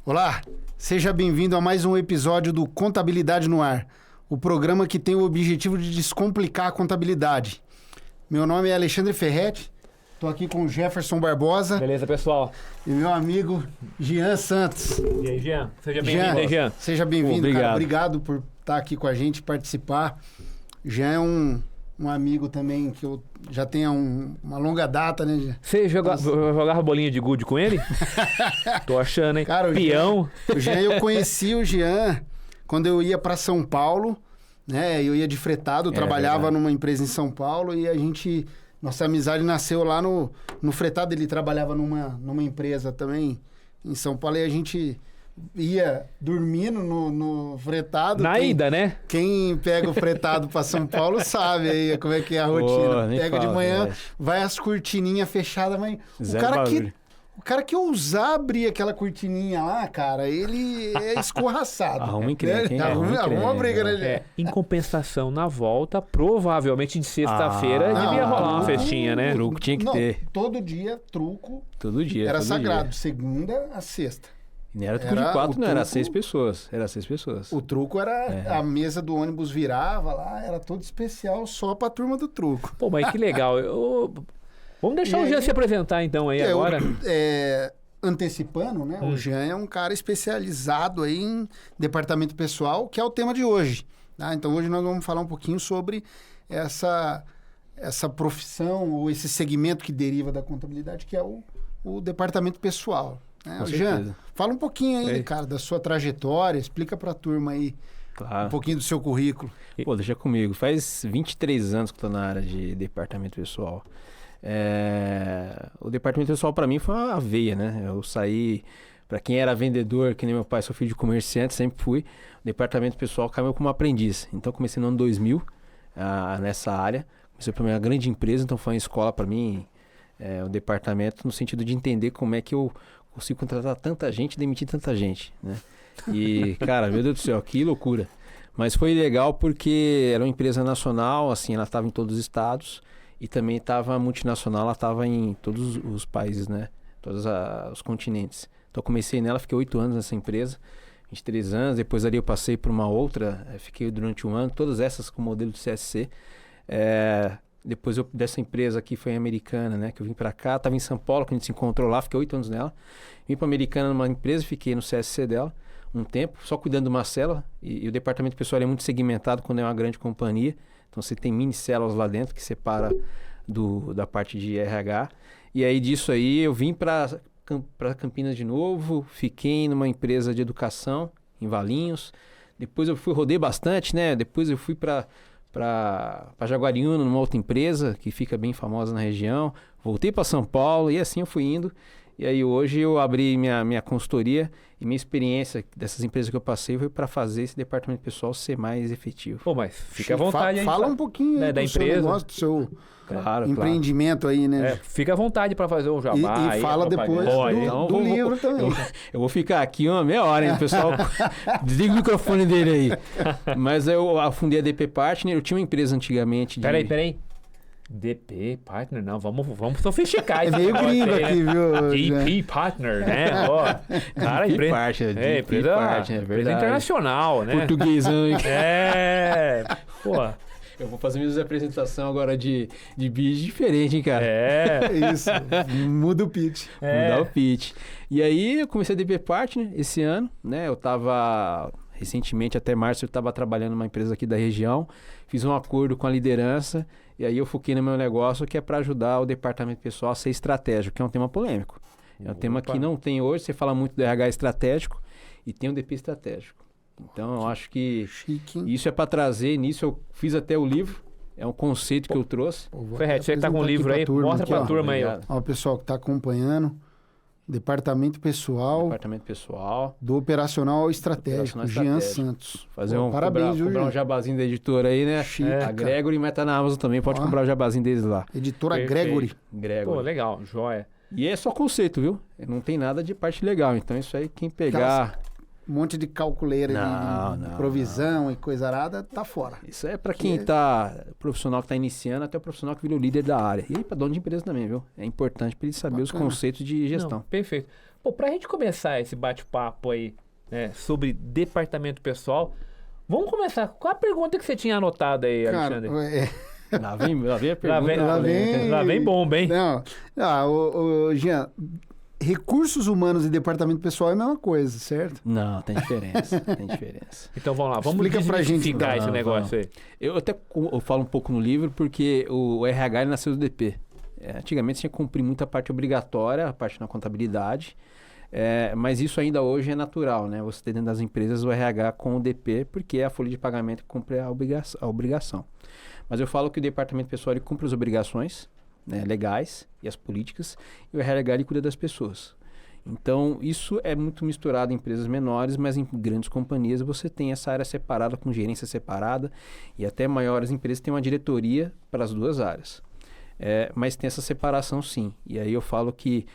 Olá, seja bem-vindo a mais um episódio do Contabilidade no Ar, o programa que tem o objetivo de descomplicar a contabilidade. Meu nome é Alexandre Ferretti, estou aqui com o Jefferson Barbosa. Beleza, pessoal? E meu amigo Jean Santos. E aí, Jean? Seja bem-vindo aí, Jean. Seja bem-vindo, cara. Obrigado por estar aqui com a gente, participar. Jean é um amigo também que eu já tenho uma longa data, né, Jean? Você jogava bolinha de gude com ele? Tô achando, hein? Cara, Peão. Eu conheci o Jean quando eu ia para São Paulo, né? Eu ia de fretado, eu trabalhava numa empresa em São Paulo e nossa amizade nasceu lá no fretado. Ele trabalhava numa empresa também em São Paulo e a gente ia dormindo no fretado. Ida, né? Quem pega o fretado para São Paulo sabe aí como é que é a rotina. Pega de manhã, vai as cortininhas fechadas, mas o cara que ousar abrir aquela cortininha lá, cara, ele é escorraçado. Arruma encrenca, hein? Arruma uma briga, né? Em compensação, na volta, provavelmente de sexta-feira devia rolar uma festinha, né? Truco tinha que ter. Todo dia, truco. Todo dia. Era todo sagrado, dia. segunda a sexta. E não era truco de quatro, não, era 6 pessoas. Era 6 pessoas. O truco era, a mesa do ônibus virava lá, era todo especial só pra turma do truco. Pô, mas que legal. Vamos deixar o Jean se apresentar então aí agora. Antecipando, né? O Jean é um cara especializado aí em departamento pessoal, que é o tema de hoje. Tá? Então hoje nós vamos falar um pouquinho sobre essa profissão ou esse segmento que deriva da contabilidade, que é o departamento pessoal. Jean, fala um pouquinho aí, cara, da sua trajetória, explica pra turma aí um pouquinho do seu currículo. Pô, deixa comigo. Faz 23 anos que eu tô na área de departamento pessoal. O departamento pessoal para mim foi uma veia, né? Eu saí, para quem era vendedor, que nem meu pai, sou filho de comerciante, sempre fui. O departamento pessoal caiu como aprendiz. Então comecei no ano 2000 nessa área. Comecei para uma grande empresa, então foi uma escola para mim, o departamento, no sentido de entender como é que eu consigo contratar tanta gente e demitir tanta gente, né? E, cara, meu Deus do céu, que loucura. Mas foi legal porque era uma empresa nacional, assim, ela estava em todos os estados. E também estava multinacional, ela estava em todos os países, né? Todos os continentes. Então eu comecei nela, fiquei 8 anos nessa empresa, 23 anos. Depois ali eu passei por uma outra, fiquei durante um ano, todas essas com modelo de CSC. Depois dessa empresa aqui foi americana, né? Que eu vim para cá, estava em São Paulo, que a gente se encontrou lá, fiquei 8 anos nela. Vim para americana numa empresa, fiquei no CSC dela um tempo, só cuidando de uma célula. E o departamento pessoal é muito segmentado quando é uma grande companhia. Então você tem mini células lá dentro que separa da parte de RH. E aí disso aí eu vim para Campinas de novo, fiquei numa empresa de educação em Valinhos. Depois eu rodei bastante, né? Depois eu fui para Jaguariúna, numa outra empresa que fica bem famosa na região. Voltei para São Paulo e assim eu fui indo. E aí hoje eu abri minha consultoria e minha experiência dessas empresas que eu passei foi para fazer esse departamento pessoal ser mais efetivo. Pô, mas fica à vontade aí. Fala um pouquinho da do empresa. seu negócio, do seu empreendimento aí, né? Fica à vontade para fazer o jabá. E fala depois do livro também. Eu vou ficar aqui uma meia hora, hein, pessoal? Desliga o microfone dele aí. Mas eu afundei a DP Partner, eu tinha uma empresa antigamente de... Peraí. DP Partner, não, vamos sofisticar. É meio gringo aqui, viu? DP Partner, né? Cara, empresa internacional, né? Portuguesão. Pô. Eu vou fazer minhas apresentações agora de biz diferente, hein, cara? Isso, muda o pitch. Mudar o pitch. E aí eu comecei a DP Partner esse ano, né? Eu tava... Recentemente, até março, eu estava trabalhando numa empresa aqui da região, fiz um acordo com a liderança e aí eu foquei no meu negócio que é para ajudar o departamento pessoal a ser estratégico, que é um tema polêmico. É um tema que não tem hoje, você fala muito do RH estratégico e tem o DP estratégico. Então, eu acho que isso é para trazer, nisso eu fiz até o livro, é um conceito que eu trouxe. Ferretti, você que está com o livro aí, mostra para a turma aí. Ó, o pessoal que está acompanhando. Departamento pessoal do operacional ao estratégico, Jean Santos. Parabéns, comprar um jabazinho da editora aí, né? A Gregory, mas tá na Amazon também, pode comprar o jabazinho deles lá. Editora Gregory. Pô, legal, joia. E é só conceito, viu? Não tem nada de parte legal, então isso aí quem pegar... Um monte de calculeira de provisão e coisa arada, tá fora. Isso é para quem tá, profissional que tá iniciando, até o profissional que virou líder da área. E aí para dono de empresa também, viu? É importante para ele saber os conceitos de gestão. Perfeito. Pô, pra gente começar esse bate-papo aí, né, sobre departamento pessoal, vamos começar com a pergunta que você tinha anotado aí, Alexandre. Lá vem a pergunta. Lá vem bomba, hein? Não, Jean, recursos humanos e departamento pessoal é a mesma coisa, certo? Não, tem diferença. Tem diferença. Então vamos lá, vamos Explica pra gente, desmistificar esse negócio aí. Eu falo um pouco no livro porque o RH ele nasceu do DP. Antigamente você tinha que cumprir muita parte obrigatória, a parte na contabilidade, mas isso ainda hoje é natural, né? Você tem dentro das empresas o RH com o DP, porque é a folha de pagamento que cumpre a obrigação. Mas eu falo que o departamento pessoal ele cumpre as obrigações, né, legais e as políticas, e o RH ele cuida das pessoas. Então, isso é muito misturado em empresas menores, mas em grandes companhias você tem essa área separada, com gerência separada, e até maiores empresas têm uma diretoria para as duas áreas. Mas tem essa separação sim. E aí eu falo que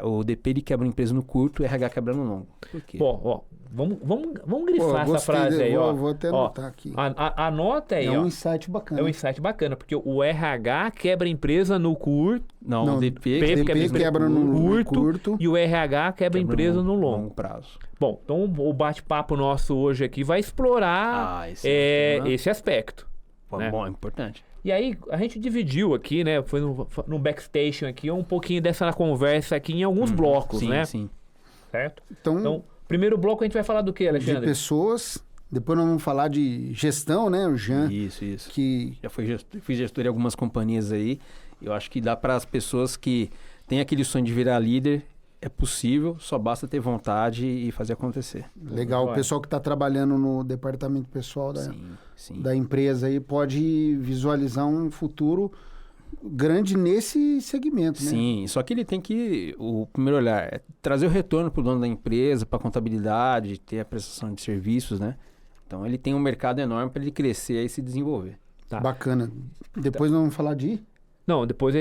o DP ele quebra uma empresa no curto, o RH quebra no longo. Por quê? Bom, vamos grifar essa frase aí, ó. Vou até anotar aqui. Anota aí, É ó. um insight bacana. É um insight bacana, porque o RH quebra a empresa no curto. Não, o DP quebra no curto e o RH quebra a empresa no longo prazo. Bom, então o bate-papo nosso hoje aqui vai explorar esse aspecto. Né? Bom, é importante. E aí, a gente dividiu aqui, né? Foi no backstation aqui, um pouquinho dessa conversa aqui em alguns blocos, sim, né? Sim. Certo? Então, primeiro bloco a gente vai falar do que, Alexandre? De pessoas. Depois nós vamos falar de gestão, né? O Jean. Isso. Que... Já fui gestor em algumas companhias aí. Eu acho que dá para as pessoas que têm aquele sonho de virar líder. É possível, só basta ter vontade e fazer acontecer. Legal. O pessoal que está trabalhando no departamento pessoal da empresa aí pode visualizar um futuro grande nesse segmento, né? Sim, só que ele tem que, o primeiro olhar, é trazer o retorno para o dono da empresa, para a contabilidade, ter a prestação de serviços, né? Então ele tem um mercado enorme para ele crescer e se desenvolver. Tá. Bacana. Depois nós vamos falar de... Não, depois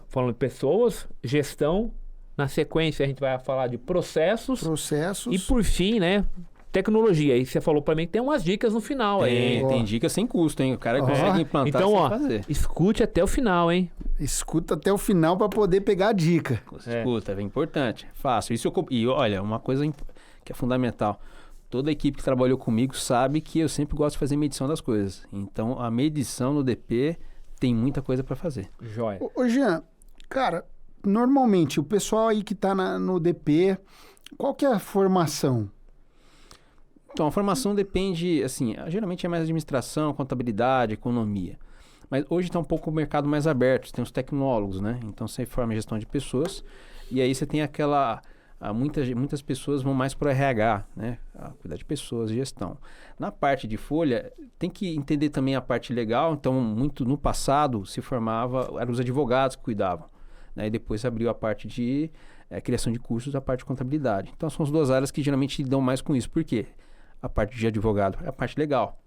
falando de pessoas, gestão. Na sequência, a gente vai falar de processos. E, por fim, né, tecnologia. Aí você falou para mim que tem umas dicas no final. Tem dicas sem custo, hein? O cara consegue implantar então, sem fazer. Escute até o final, hein? Escuta até o final para poder pegar a dica. Escuta, é importante. Fácil. E olha, uma coisa que é fundamental. Toda a equipe que trabalhou comigo sabe que eu sempre gosto de fazer medição das coisas. Então, a medição no DP tem muita coisa para fazer. Joia. Ô, Jean, cara... Normalmente, o pessoal aí que está no DP, qual que é a formação? Então, a formação depende, assim, geralmente é mais administração, contabilidade, economia. Mas hoje está um pouco o mercado mais aberto, tem os tecnólogos, né? Então, você forma gestão de pessoas e aí você tem muitas pessoas vão mais para o RH, né? A cuidar de pessoas, gestão. Na parte de folha, tem que entender também a parte legal. Então, muito no passado, eram os advogados que cuidavam. E depois abriu a parte de criação de cursos, a parte de contabilidade. Então, são as duas áreas que geralmente lidam mais com isso. Por quê? A parte de advogado é a parte legal.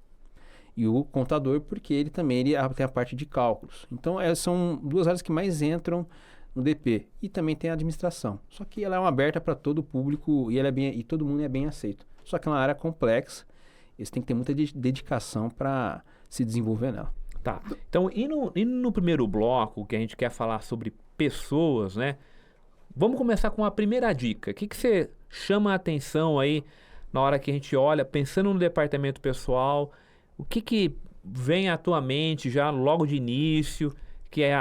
E o contador, porque ele também tem a parte de cálculos. Então, são duas áreas que mais entram no DP. E também tem a administração. Só que ela é uma aberta para todo o público e todo mundo é bem aceito. Só que é uma área complexa. Eles têm que ter muita dedicação para se desenvolver nela. Tá. Então, indo no primeiro bloco, que a gente quer falar sobre pessoas, né? Vamos começar com a primeira dica. O que você chama a atenção aí na hora que a gente olha, pensando no departamento pessoal? O que vem à tua mente já logo de início, que é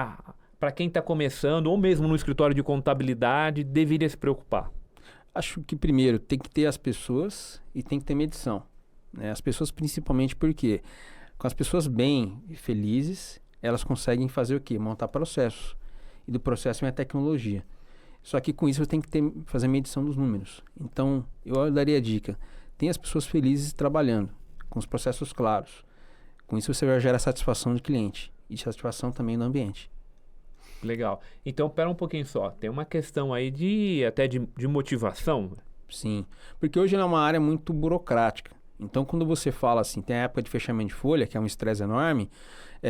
para quem está começando, ou mesmo no escritório de contabilidade, deveria se preocupar? Acho que primeiro tem que ter as pessoas e tem que ter medição. Né? As pessoas principalmente porque... Com as pessoas bem e felizes, elas conseguem fazer o quê? Montar processos. E do processo vem a tecnologia. Só que com isso você tem que fazer medição dos números. Então, eu daria a dica. Tem as pessoas felizes trabalhando, com os processos claros. Com isso você vai gerar satisfação do cliente. E satisfação também no ambiente. Legal. Então, pera um pouquinho só. Tem uma questão aí de motivação? Sim. Porque hoje é uma área muito burocrática. Então, quando você fala assim, tem a época de fechamento de folha, que é um estresse enorme,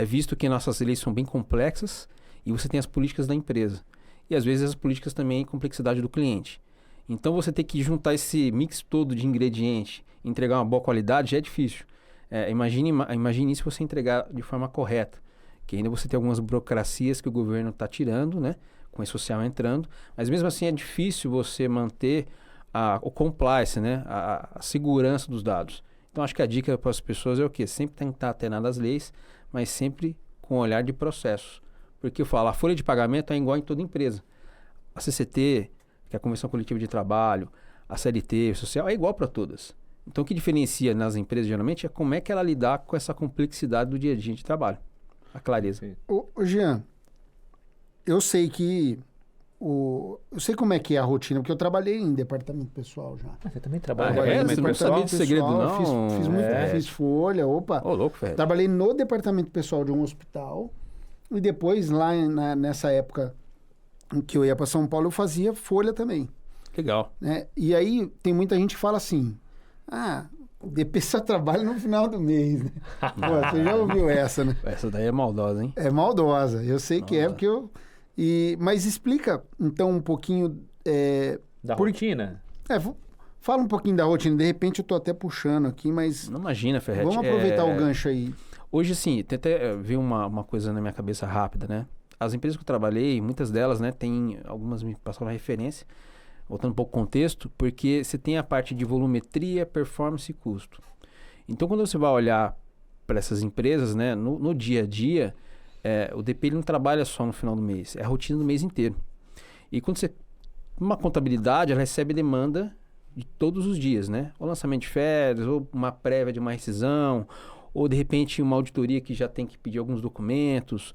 visto que nossas leis são bem complexas e você tem as políticas da empresa. E, às vezes, as políticas também complexidade do cliente. Então, você ter que juntar esse mix todo de ingrediente, entregar uma boa qualidade, já é difícil. Imagine se você entregar de forma correta, que ainda você tem algumas burocracias que o governo está tirando, né? com esse social entrando, mas mesmo assim é difícil você manter o compliance, né? A segurança dos dados. Então, acho que a dica para as pessoas é o quê? Sempre tentar atenar às leis, mas sempre com um olhar de processos. Porque eu falo, a folha de pagamento é igual em toda empresa. A CCT, que é a Convenção Coletiva de Trabalho, a CLT, o social, é igual para todas. Então, o que diferencia nas empresas, geralmente, é como é que ela lidar com essa complexidade do dia a dia de trabalho. A clareza. Ô, Jean, eu sei que eu sei como é que é a rotina, porque eu trabalhei em departamento pessoal já. Você também trabalha você não sabia de segredo, não? Fiz folha, opa. Ô, louco, velho. Trabalhei no departamento pessoal de um hospital e depois, lá nessa época em que eu ia para São Paulo, eu fazia folha também. Legal. Né? E aí, tem muita gente que fala assim, o DP só trabalha no final do mês, né? Pô, você já ouviu essa, né? Essa daí é maldosa, hein? É maldosa, eu sei que é, porque eu... Mas explica, então, um pouquinho... Da rotina? Fala um pouquinho da rotina. De repente, eu tô até puxando aqui, mas... Não imagina, Ferretti. Vamos aproveitar o gancho aí. Hoje, sim, tem até veio uma coisa na minha cabeça rápida, né? As empresas que eu trabalhei, muitas delas, né? Algumas me passaram a referência, voltando um pouco o contexto, porque você tem a parte de volumetria, performance e custo. Então, quando você vai olhar para essas empresas, né? No dia a dia... o DP ele não trabalha só no final do mês, é a rotina do mês inteiro. E quando você... Uma contabilidade, ela recebe demanda de todos os dias, né? O lançamento de férias, ou uma prévia de uma rescisão, ou de repente uma auditoria que já tem que pedir alguns documentos,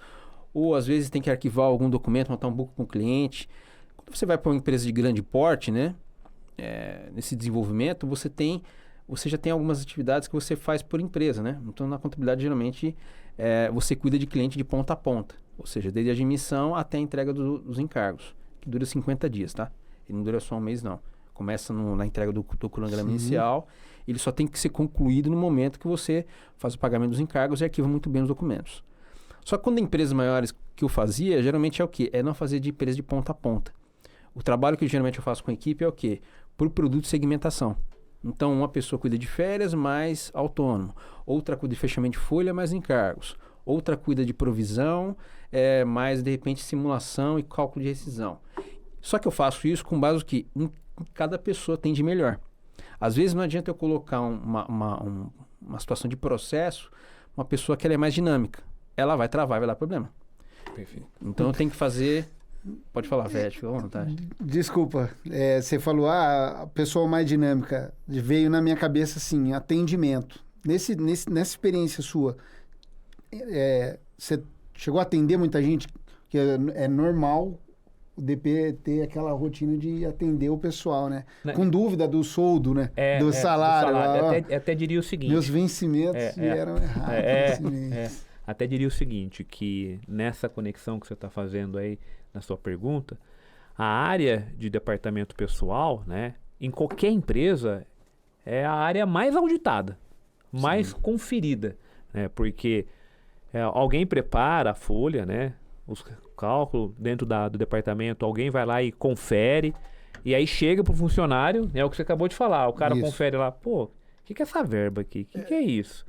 ou às vezes tem que arquivar algum documento, montar um book com o cliente. Quando você vai para uma empresa de grande porte, né? Nesse desenvolvimento, você já tem algumas atividades que você faz por empresa, né? Então, na contabilidade, geralmente... você cuida de cliente de ponta a ponta, ou seja, desde a admissão até a entrega dos encargos, que dura 50 dias, tá? Ele não dura só um mês, não. Começa na entrega do cronograma inicial, ele só tem que ser concluído no momento que você faz o pagamento dos encargos e arquiva muito bem os documentos. Só que quando empresas maiores que eu fazia, geralmente é o quê? É não fazer de empresa de ponta a ponta. O trabalho que geralmente eu faço com a equipe é o quê? Por produto e segmentação. Então, uma pessoa cuida de férias, mais autônomo. Outra cuida de fechamento de folha, mais encargos. Outra cuida de provisão, mais, de repente, simulação e cálculo de rescisão. Só que eu faço isso com base no que cada pessoa tem de melhor. Às vezes, não adianta eu colocar uma situação de processo, uma pessoa que ela é mais dinâmica. Ela vai travar e vai dar problema. Perfeito. Então, eu tenho que fazer... Pode falar, Fred, fica à vontade. Desculpa, você falou, a pessoa mais dinâmica, veio na minha cabeça assim, atendimento. Nessa experiência sua, você chegou a atender muita gente? Que é normal o DP ter aquela rotina de atender o pessoal, né? Com dúvida do soldo, né? Do salário. Até diria o seguinte... Meus vencimentos vieram errados. Até diria o seguinte, que nessa conexão que você está fazendo aí, na sua pergunta, a área de departamento pessoal, né, em qualquer empresa, é a área mais auditada, mais conferida, né, porque alguém prepara a folha, né, os cálculos dentro do departamento, alguém vai lá e confere, e aí chega para o funcionário, é o que você acabou de falar, o cara confere lá, pô, o que é essa verba aqui? O que é isso?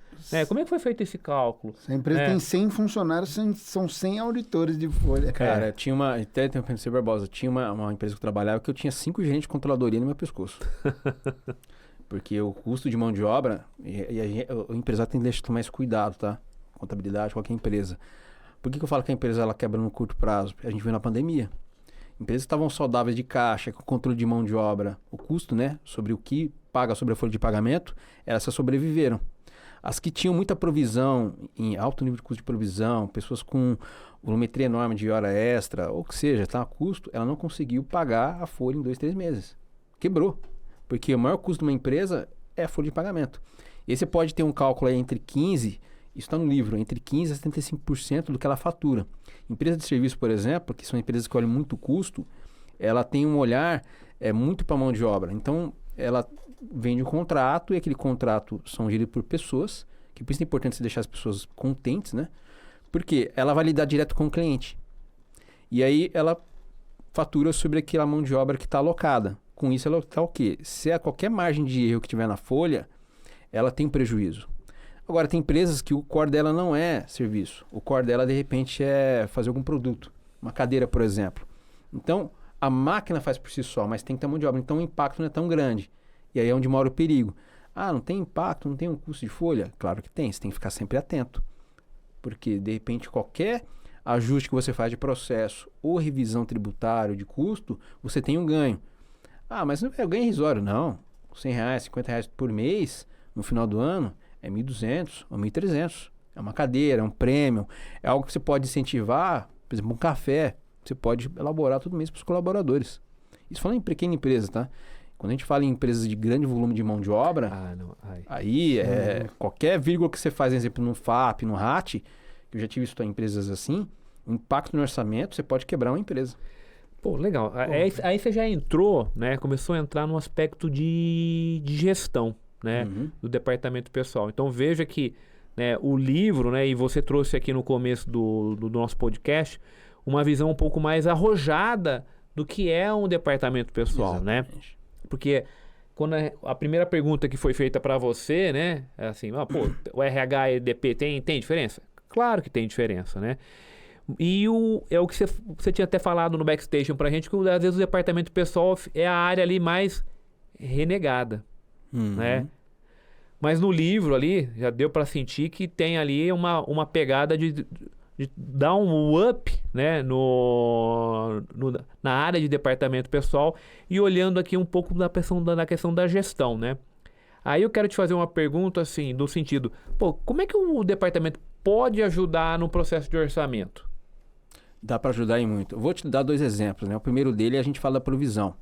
Como é que foi feito esse cálculo? Se a empresa tem 100 funcionários, são 100 auditores de folha. Cara, tinha até pensei, Barbosa, tinha uma empresa que eu trabalhava que eu tinha 5 gerentes de controladoria no meu pescoço. Porque o custo de mão de obra, o empresário tem que tomar mais cuidado, tá? Contabilidade, qualquer empresa. Por que eu falo que a empresa ela quebra no curto prazo? A gente viu na pandemia. Empresas que estavam saudáveis de caixa, com controle de mão de obra, o custo, né? Sobre o que paga sobre a folha de pagamento, elas só sobreviveram. As que tinham muita provisão, em alto nível de custo de provisão, pessoas com volumetria enorme de hora extra, ou que seja, tá a custo, ela não conseguiu pagar a folha em 2, 3 meses. Quebrou. Porque o maior custo de uma empresa é a folha de pagamento. E aí você pode ter um cálculo aí entre 15%, isso está no livro, entre 15% a 75% do que ela fatura. Empresa de serviço, por exemplo, que são empresas que olham muito custo, ela tem um olhar muito para a mão de obra. Então, ela vende um contrato e aquele contrato são geridos por pessoas, que por isso é importante você deixar as pessoas contentes, né? Porque ela vai lidar direto com o cliente. E aí ela fatura sobre aquela mão de obra que está alocada. Com isso ela está o quê? Se há qualquer margem de erro que tiver na folha, ela tem um prejuízo. Agora, tem empresas que o core dela não é serviço. O core dela, de repente, é fazer algum produto. Uma cadeira, por exemplo. Então, a máquina faz por si só, mas tem que ter mão de obra. Então, o impacto não é tão grande. E aí é onde mora o perigo. Ah, não tem impacto, não tem um custo de folha? Claro que tem, você tem que ficar sempre atento. Porque, de repente, qualquer ajuste que você faz de processo ou revisão tributária de custo, você tem um ganho. Ah, mas é ganho irrisório. Não. R$100, R$50 por mês, no final do ano, é 1.200 ou 1.300. É uma cadeira, é um prêmio, é algo que você pode incentivar, por exemplo, um café. Você pode elaborar todo mês para os colaboradores. Isso falando em pequena empresa, tá? Quando a gente fala em empresas de grande volume de mão de obra, aí qualquer vírgula que você faz, por exemplo, no FAP, no RAT, que eu já tive isso em empresas assim, o impacto no orçamento, você pode quebrar uma empresa. Pô, legal. Aí você já entrou, né? Começou a entrar no aspecto de gestão, né? Do departamento pessoal. Então veja que, né, o livro, né? E você trouxe aqui no começo do nosso podcast uma visão um pouco mais arrojada do que é um departamento pessoal, né? Porque quando a primeira pergunta que foi feita para você, né? É assim, o RH e EDP tem diferença? Claro que tem diferença, né? E é o que você tinha até falado no backstage pra gente, que às vezes o departamento pessoal é a área ali mais renegada, né? Mas no livro ali, já deu para sentir que tem ali uma pegada de dar um up, né, na área de departamento pessoal, e olhando aqui um pouco da questão da gestão, né? Aí eu quero te fazer uma pergunta assim, do sentido, como é que o departamento pode ajudar no processo de orçamento? Dá para ajudar em muito. Eu vou te dar 2 exemplos, né? O primeiro dele, a gente fala da provisão.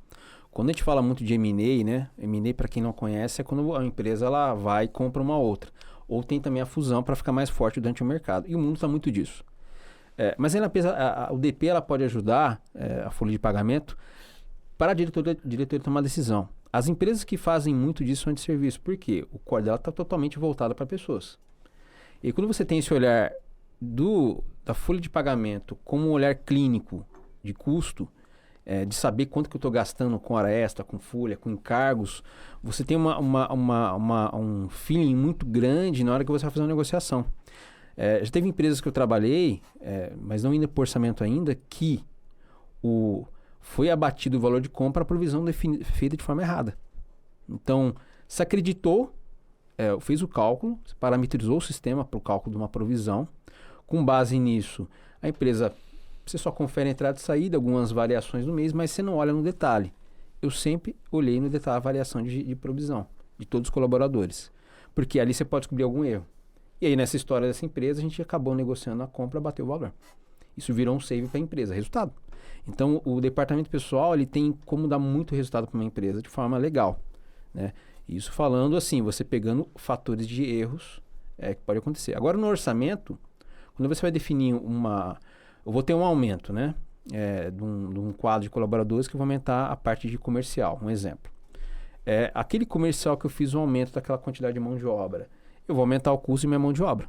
Quando a gente fala muito de M&A, né? M&A, para quem não conhece, é quando a empresa ela vai e compra uma outra. Ou tem também a fusão para ficar mais forte durante o mercado. E o mundo está muito disso. Mas aí o DP ela pode ajudar a folha de pagamento para a diretoria tomar decisão. As empresas que fazem muito disso são de serviço. Por quê? O core dela está totalmente voltado para pessoas. E quando você tem esse olhar da folha de pagamento como um olhar clínico de custo, de saber quanto que eu estou gastando com hora extra, com folha, com encargos, você tem um feeling muito grande na hora que você vai fazer uma negociação. Já teve empresas que eu trabalhei, mas não indo por orçamento ainda, que foi abatido o valor de compra, a provisão feita de forma errada. Então, se acreditou, fez o cálculo, parametrizou o sistema para o cálculo de uma provisão. Com base nisso, a empresa, você só confere a entrada e saída, algumas variações no mês, mas você não olha no detalhe. Eu sempre olhei no detalhe a variação de provisão de todos os colaboradores, porque ali você pode descobrir algum erro. E aí, nessa história dessa empresa, a gente acabou negociando a compra, bateu o valor. Isso virou um save para a empresa, resultado. Então, o departamento pessoal, ele tem como dar muito resultado para uma empresa de forma legal, né? Isso falando assim, você pegando fatores de erros que pode acontecer. Agora, no orçamento, quando você vai definir eu vou ter um aumento, né? De um quadro de colaboradores que eu vou aumentar a parte de comercial, um exemplo. Aquele comercial que eu fiz um aumento daquela quantidade de mão de obra, eu vou aumentar o custo de minha mão de obra.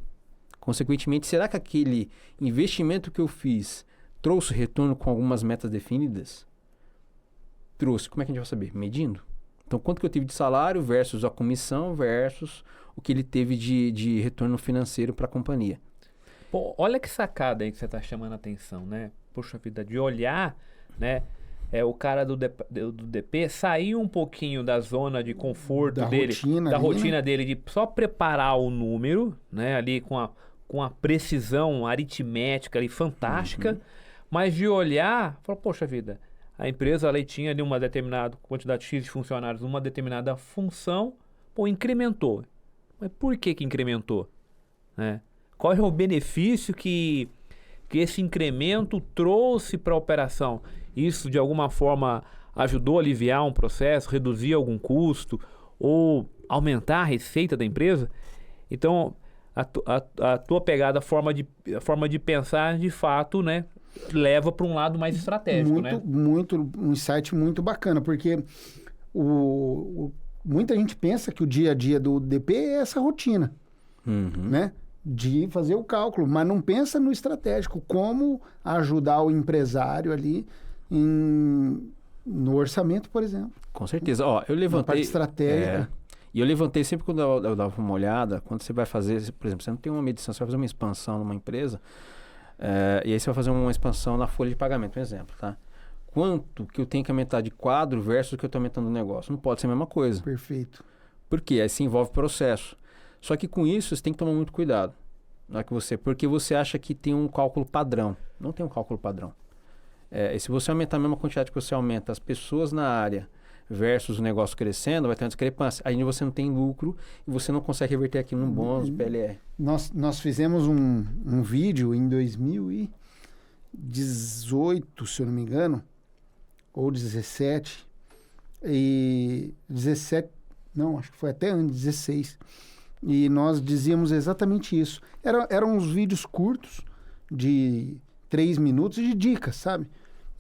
Consequentemente, será que aquele investimento que eu fiz trouxe retorno com algumas metas definidas? Trouxe. Como é que a gente vai saber? Medindo. Então, quanto que eu tive de salário versus a comissão versus o que ele teve de retorno financeiro para a companhia. Pô, olha que sacada aí que você está chamando a atenção, né? Poxa vida, de olhar, né? O cara do DP sair um pouquinho da zona de conforto da rotina dele, de só preparar o número, né? Ali com a precisão aritmética ali fantástica, mas de olhar, falar, poxa vida, a empresa ali tinha ali uma determinada quantidade X de funcionários, uma determinada função, incrementou. Mas por que incrementou? Né? Qual é o benefício que esse incremento trouxe para a operação? Isso, de alguma forma, ajudou a aliviar um processo, reduzir algum custo ou aumentar a receita da empresa? Então, a tua pegada, a forma de pensar, de fato, né, leva para um lado mais estratégico, né? Um insight muito bacana, porque muita gente pensa que o dia a dia do DP é essa rotina, né? De fazer o cálculo, mas não pensa no estratégico, como ajudar o empresário ali no orçamento, por exemplo. Com certeza. Ó, eu levantei... Na parte estratégica. E eu levantei sempre quando eu dava uma olhada, quando você vai fazer, por exemplo, você não tem uma medição, você vai fazer uma expansão numa empresa, e aí você vai fazer uma expansão na folha de pagamento, um exemplo, tá? quanto que eu tenho que aumentar de quadro versus o que eu estou aumentando no negócio. Não pode ser a mesma coisa. Perfeito. Por quê? Aí se envolve processo. Só que com isso você tem que tomar muito cuidado. Não é que porque você acha que tem um cálculo padrão. Não tem um cálculo padrão. E se você aumentar a mesma quantidade que você aumenta as pessoas na área versus o negócio crescendo, vai ter uma discrepância. Aí você não tem lucro e você não consegue reverter aqui num bônus, PLR. Nós fizemos um vídeo em 2018, se eu não me engano, ou 17, e 17, não, acho que foi até antes, 16, e nós dizíamos exatamente isso. Eram uns vídeos curtos, de 3 minutos, de dicas, sabe?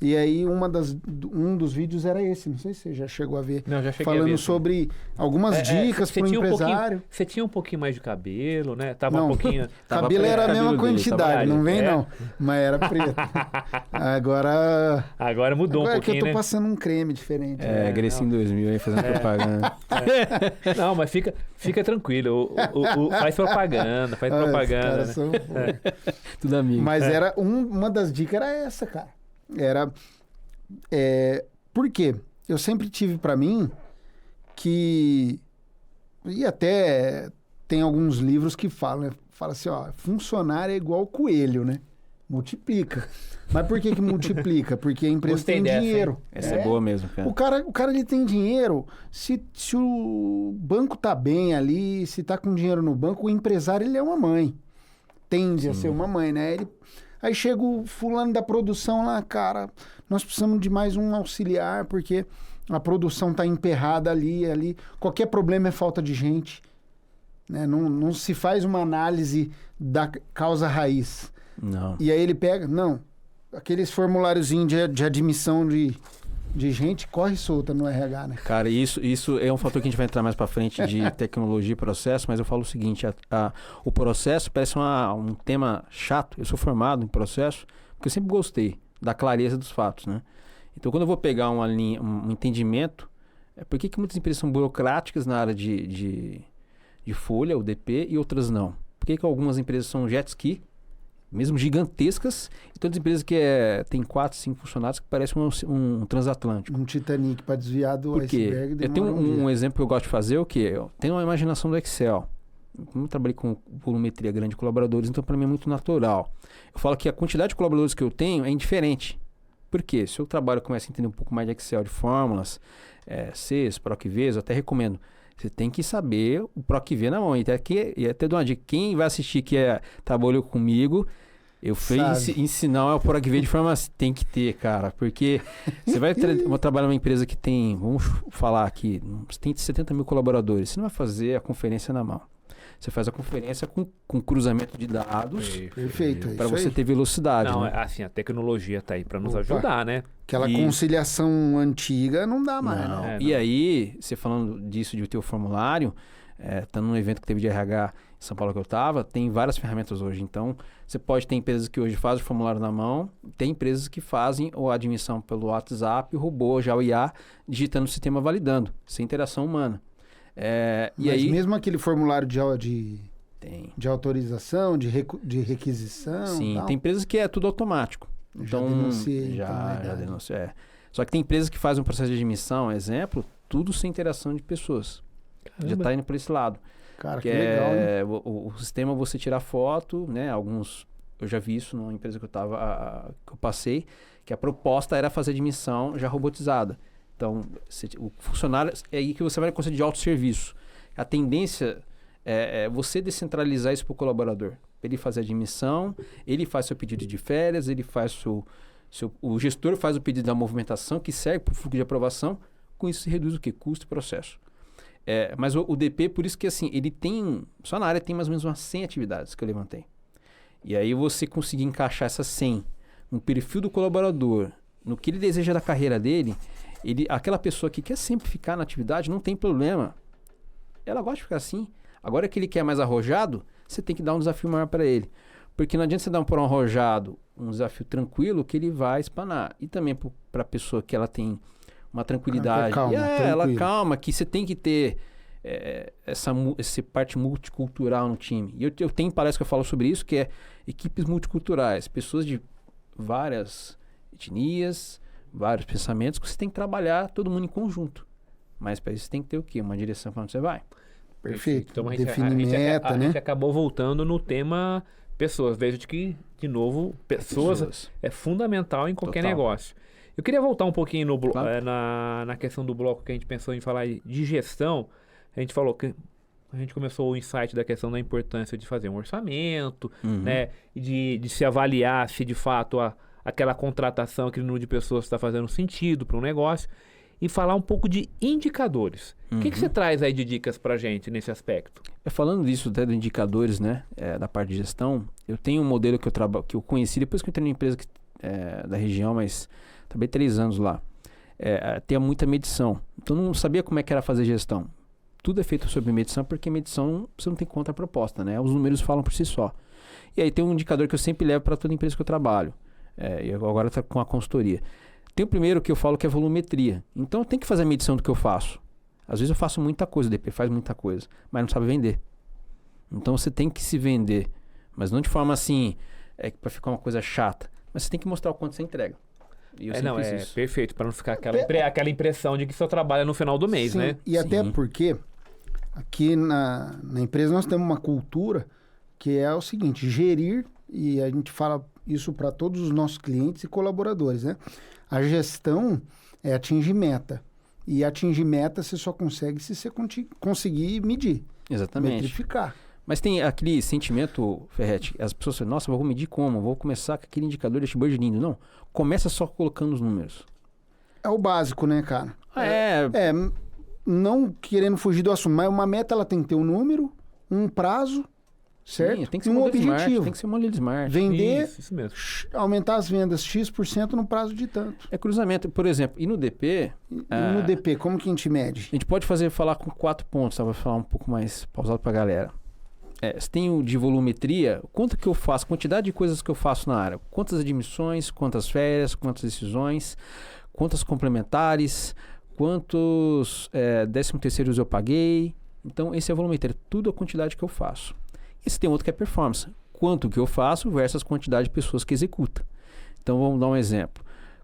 E aí um dos vídeos era esse, não sei se você já chegou a ver. Não, já cheguei falando a ver, sobre algumas dicas para o empresário. Você tinha um pouquinho mais de cabelo, né? Tava não, um pouquinho... cabelo era a mesma quantidade, não vem É. não. Mas era preto. Agora mudou um agora é que eu pouquinho, tô né? passando um creme diferente. Grecinho 2000 aí fazendo propaganda. Não, mas fica tranquilo. Faz propaganda, Ah, esses propaganda. caras Né? são- Tudo amigo. Mas era uma das dicas era essa, cara. Por quê? Eu sempre tive pra mim que... E até tem alguns livros que falam, né? Fala assim, ó, funcionário é igual coelho, né? Multiplica. Mas por que multiplica? Porque a empresa Gostei tem dessa, dinheiro. Essa é boa mesmo, cara. O cara ele tem dinheiro. Se o banco tá bem ali, se tá com dinheiro no banco, o empresário ele é uma mãe. Tende a ser uma mãe, né? Aí chega o fulano da produção lá, cara, nós precisamos de mais um auxiliar, porque a produção tá emperrada ali. Qualquer problema é falta de gente. Né? Não se faz uma análise da causa raiz. Não. E aí ele pega, aqueles formuláriozinhos de admissão de gente corre solta no RH, né? Cara, isso é um fator que a gente vai entrar mais pra frente de tecnologia e processo, mas eu falo o seguinte, o processo parece um tema chato. Eu sou formado em processo, porque eu sempre gostei da clareza dos fatos, né? Então, quando eu vou pegar um entendimento, por que muitas empresas são burocráticas na área de folha, o DP, e outras não? Por que algumas empresas são jet ski, mesmo gigantescas, e todas as empresas que tem 4, 5 funcionários que parecem um transatlântico? Um Titanic para desviar do Por quê? iceberg. Eu tenho demora um dia. exemplo que eu gosto de fazer, o quê? Eu tenho uma imaginação do Excel. Como eu trabalhei com volumetria grande de colaboradores, então para mim é muito natural. Eu falo que a quantidade de colaboradores que eu tenho é indiferente. Por quê? Se eu trabalho e começo a entender um pouco mais de Excel, de fórmulas, Cs, PROC-Vs, eu até recomendo. Você tem que saber o PROC-V na mão. E até dou uma dica. Quem vai assistir que trabalhou comigo, eu fiz ensinar o PROC-V de forma... Tem que ter, cara. Porque você vai trabalhar numa empresa que tem... Vamos falar aqui. Tem 70 mil colaboradores. Você não vai fazer a conferência na mão. Você faz a conferência com cruzamento de dados. Perfeito. Para você ter velocidade. Não, né? assim, a tecnologia tá aí para nos Opa. ajudar, né? Aquela E- conciliação antiga não dá mais, Não. não. É, E não. aí, você falando disso de ter o formulário, tá num evento que teve de RH em São Paulo que eu estava, tem várias ferramentas hoje. Então, você pode ter empresas que hoje fazem o formulário na mão, tem empresas que fazem a admissão pelo WhatsApp, o robô, já o IA, digitando o sistema validando, sem interação humana. E Mas aí... mesmo aquele formulário Tem. de autorização, de requisição. Sim, tal, tem empresas que é tudo automático. Já Então, denunciei, então, na já verdade. denunciei. Só que tem empresas que fazem um processo de admissão, exemplo, tudo sem interação de pessoas. Já Caramba. está indo por esse lado. Cara, que Que legal, hein? é o sistema você tirar foto, né? Eu já vi isso numa empresa que que eu passei, que a proposta era fazer admissão já robotizada. Então, o funcionário é aí que você vai conseguir de autosserviço. A tendência é você descentralizar isso para o colaborador. Ele fazer a admissão, ele faz seu pedido de férias, ele faz o gestor faz o pedido da movimentação, que serve para o fluxo de aprovação. Com isso se reduz o quê? Custo e processo. Mas o DP, por isso que assim, ele tem... Só na área tem mais ou menos umas 100 atividades que eu levantei. E aí você conseguir encaixar essas 100 no perfil do colaborador, no que ele deseja da carreira dele, aquela pessoa que quer sempre ficar na atividade, não tem problema. Ela gosta de ficar assim. Agora que ele quer mais arrojado, você tem que dar um desafio maior para ele. Porque não adianta você dar um arrojado, um desafio tranquilo, que ele vai espanar. E também para a pessoa que ela tem uma tranquilidade. Calma, ela tranquilo. calma, que você tem que ter essa parte multicultural no time. E eu tenho palestra que eu falo sobre isso, que é equipes multiculturais. Pessoas de várias etnias, vários pensamentos, que você tem que trabalhar todo mundo em conjunto. Mas para isso você tem que ter o quê? Uma direção para onde você vai. Perfeito. Então Definir meta, né? A gente acabou voltando no tema pessoas. Vejo que, de novo, pessoas é fundamental em qualquer negócio. Eu queria voltar um pouquinho na questão do bloco que a gente pensou em falar de gestão. A gente falou que a gente começou o insight da questão da importância de fazer um orçamento, né? E de se avaliar se de fato aquela contratação, aquele número de pessoas está fazendo sentido para um negócio. E falar um pouco de indicadores. O que você traz aí de dicas para a gente nesse aspecto? Falando disso, até de indicadores, né? Da parte de gestão, eu tenho um modelo que eu conheci depois que eu entrei na empresa da região, mas trabalhei 3 anos lá. Tem muita medição. Então, não sabia como é que era fazer gestão. Tudo é feito sobre medição, porque medição você não tem contraproposta, né? Os números falam por si só. E aí tem um indicador que eu sempre levo para toda empresa que eu trabalho. E agora está com a consultoria. Tem o primeiro que eu falo que é volumetria. Então eu tenho que fazer a medição do que eu faço. Às vezes eu faço muita coisa, o DP faz muita coisa, mas não sabe vender. Então você tem que se vender. Mas não de forma assim, para ficar uma coisa chata. Mas você tem que mostrar o quanto você entrega. E eu sempre fiz isso. Perfeito, para não ficar aquela impressão de que só trabalha no final do mês, Sim, né? E até porque aqui na empresa nós temos uma cultura que é o seguinte, gerir, e a gente fala isso para todos os nossos clientes e colaboradores, né? A gestão é atingir meta. E atingir meta você só consegue se você conseguir medir. Exatamente. Metrificar. Mas tem aquele sentimento, Ferretti, as pessoas falam, nossa, vou medir como? Vou começar com aquele indicador dashboard lindo. Não, começa só colocando os números. É o básico, né, cara? É, não querendo fugir do assunto, mas uma meta ela tem que ter um número, um prazo, certo? Sim, tem que ser um modelo objetivo. Smart, tem que ser um modelo Smart. Vender, Isso mesmo. aumentar as vendas X% no prazo de tanto. É cruzamento, por exemplo, e no DP... E no DP, como que a gente mede? A gente pode falar com 4 pontos, tá? Vou falar um pouco mais pausado pra galera. Você tem o de volumetria, quanto que eu faço, quantidade de coisas que eu faço na área. Quantas admissões, quantas férias, quantas decisões, quantas complementares, quantos 13º eu paguei. Então, esse é a volumetria, tudo a quantidade que eu faço. E você tem outro que é performance. Quanto que eu faço versus a quantidade de pessoas que executa. Então, vamos dar um exemplo.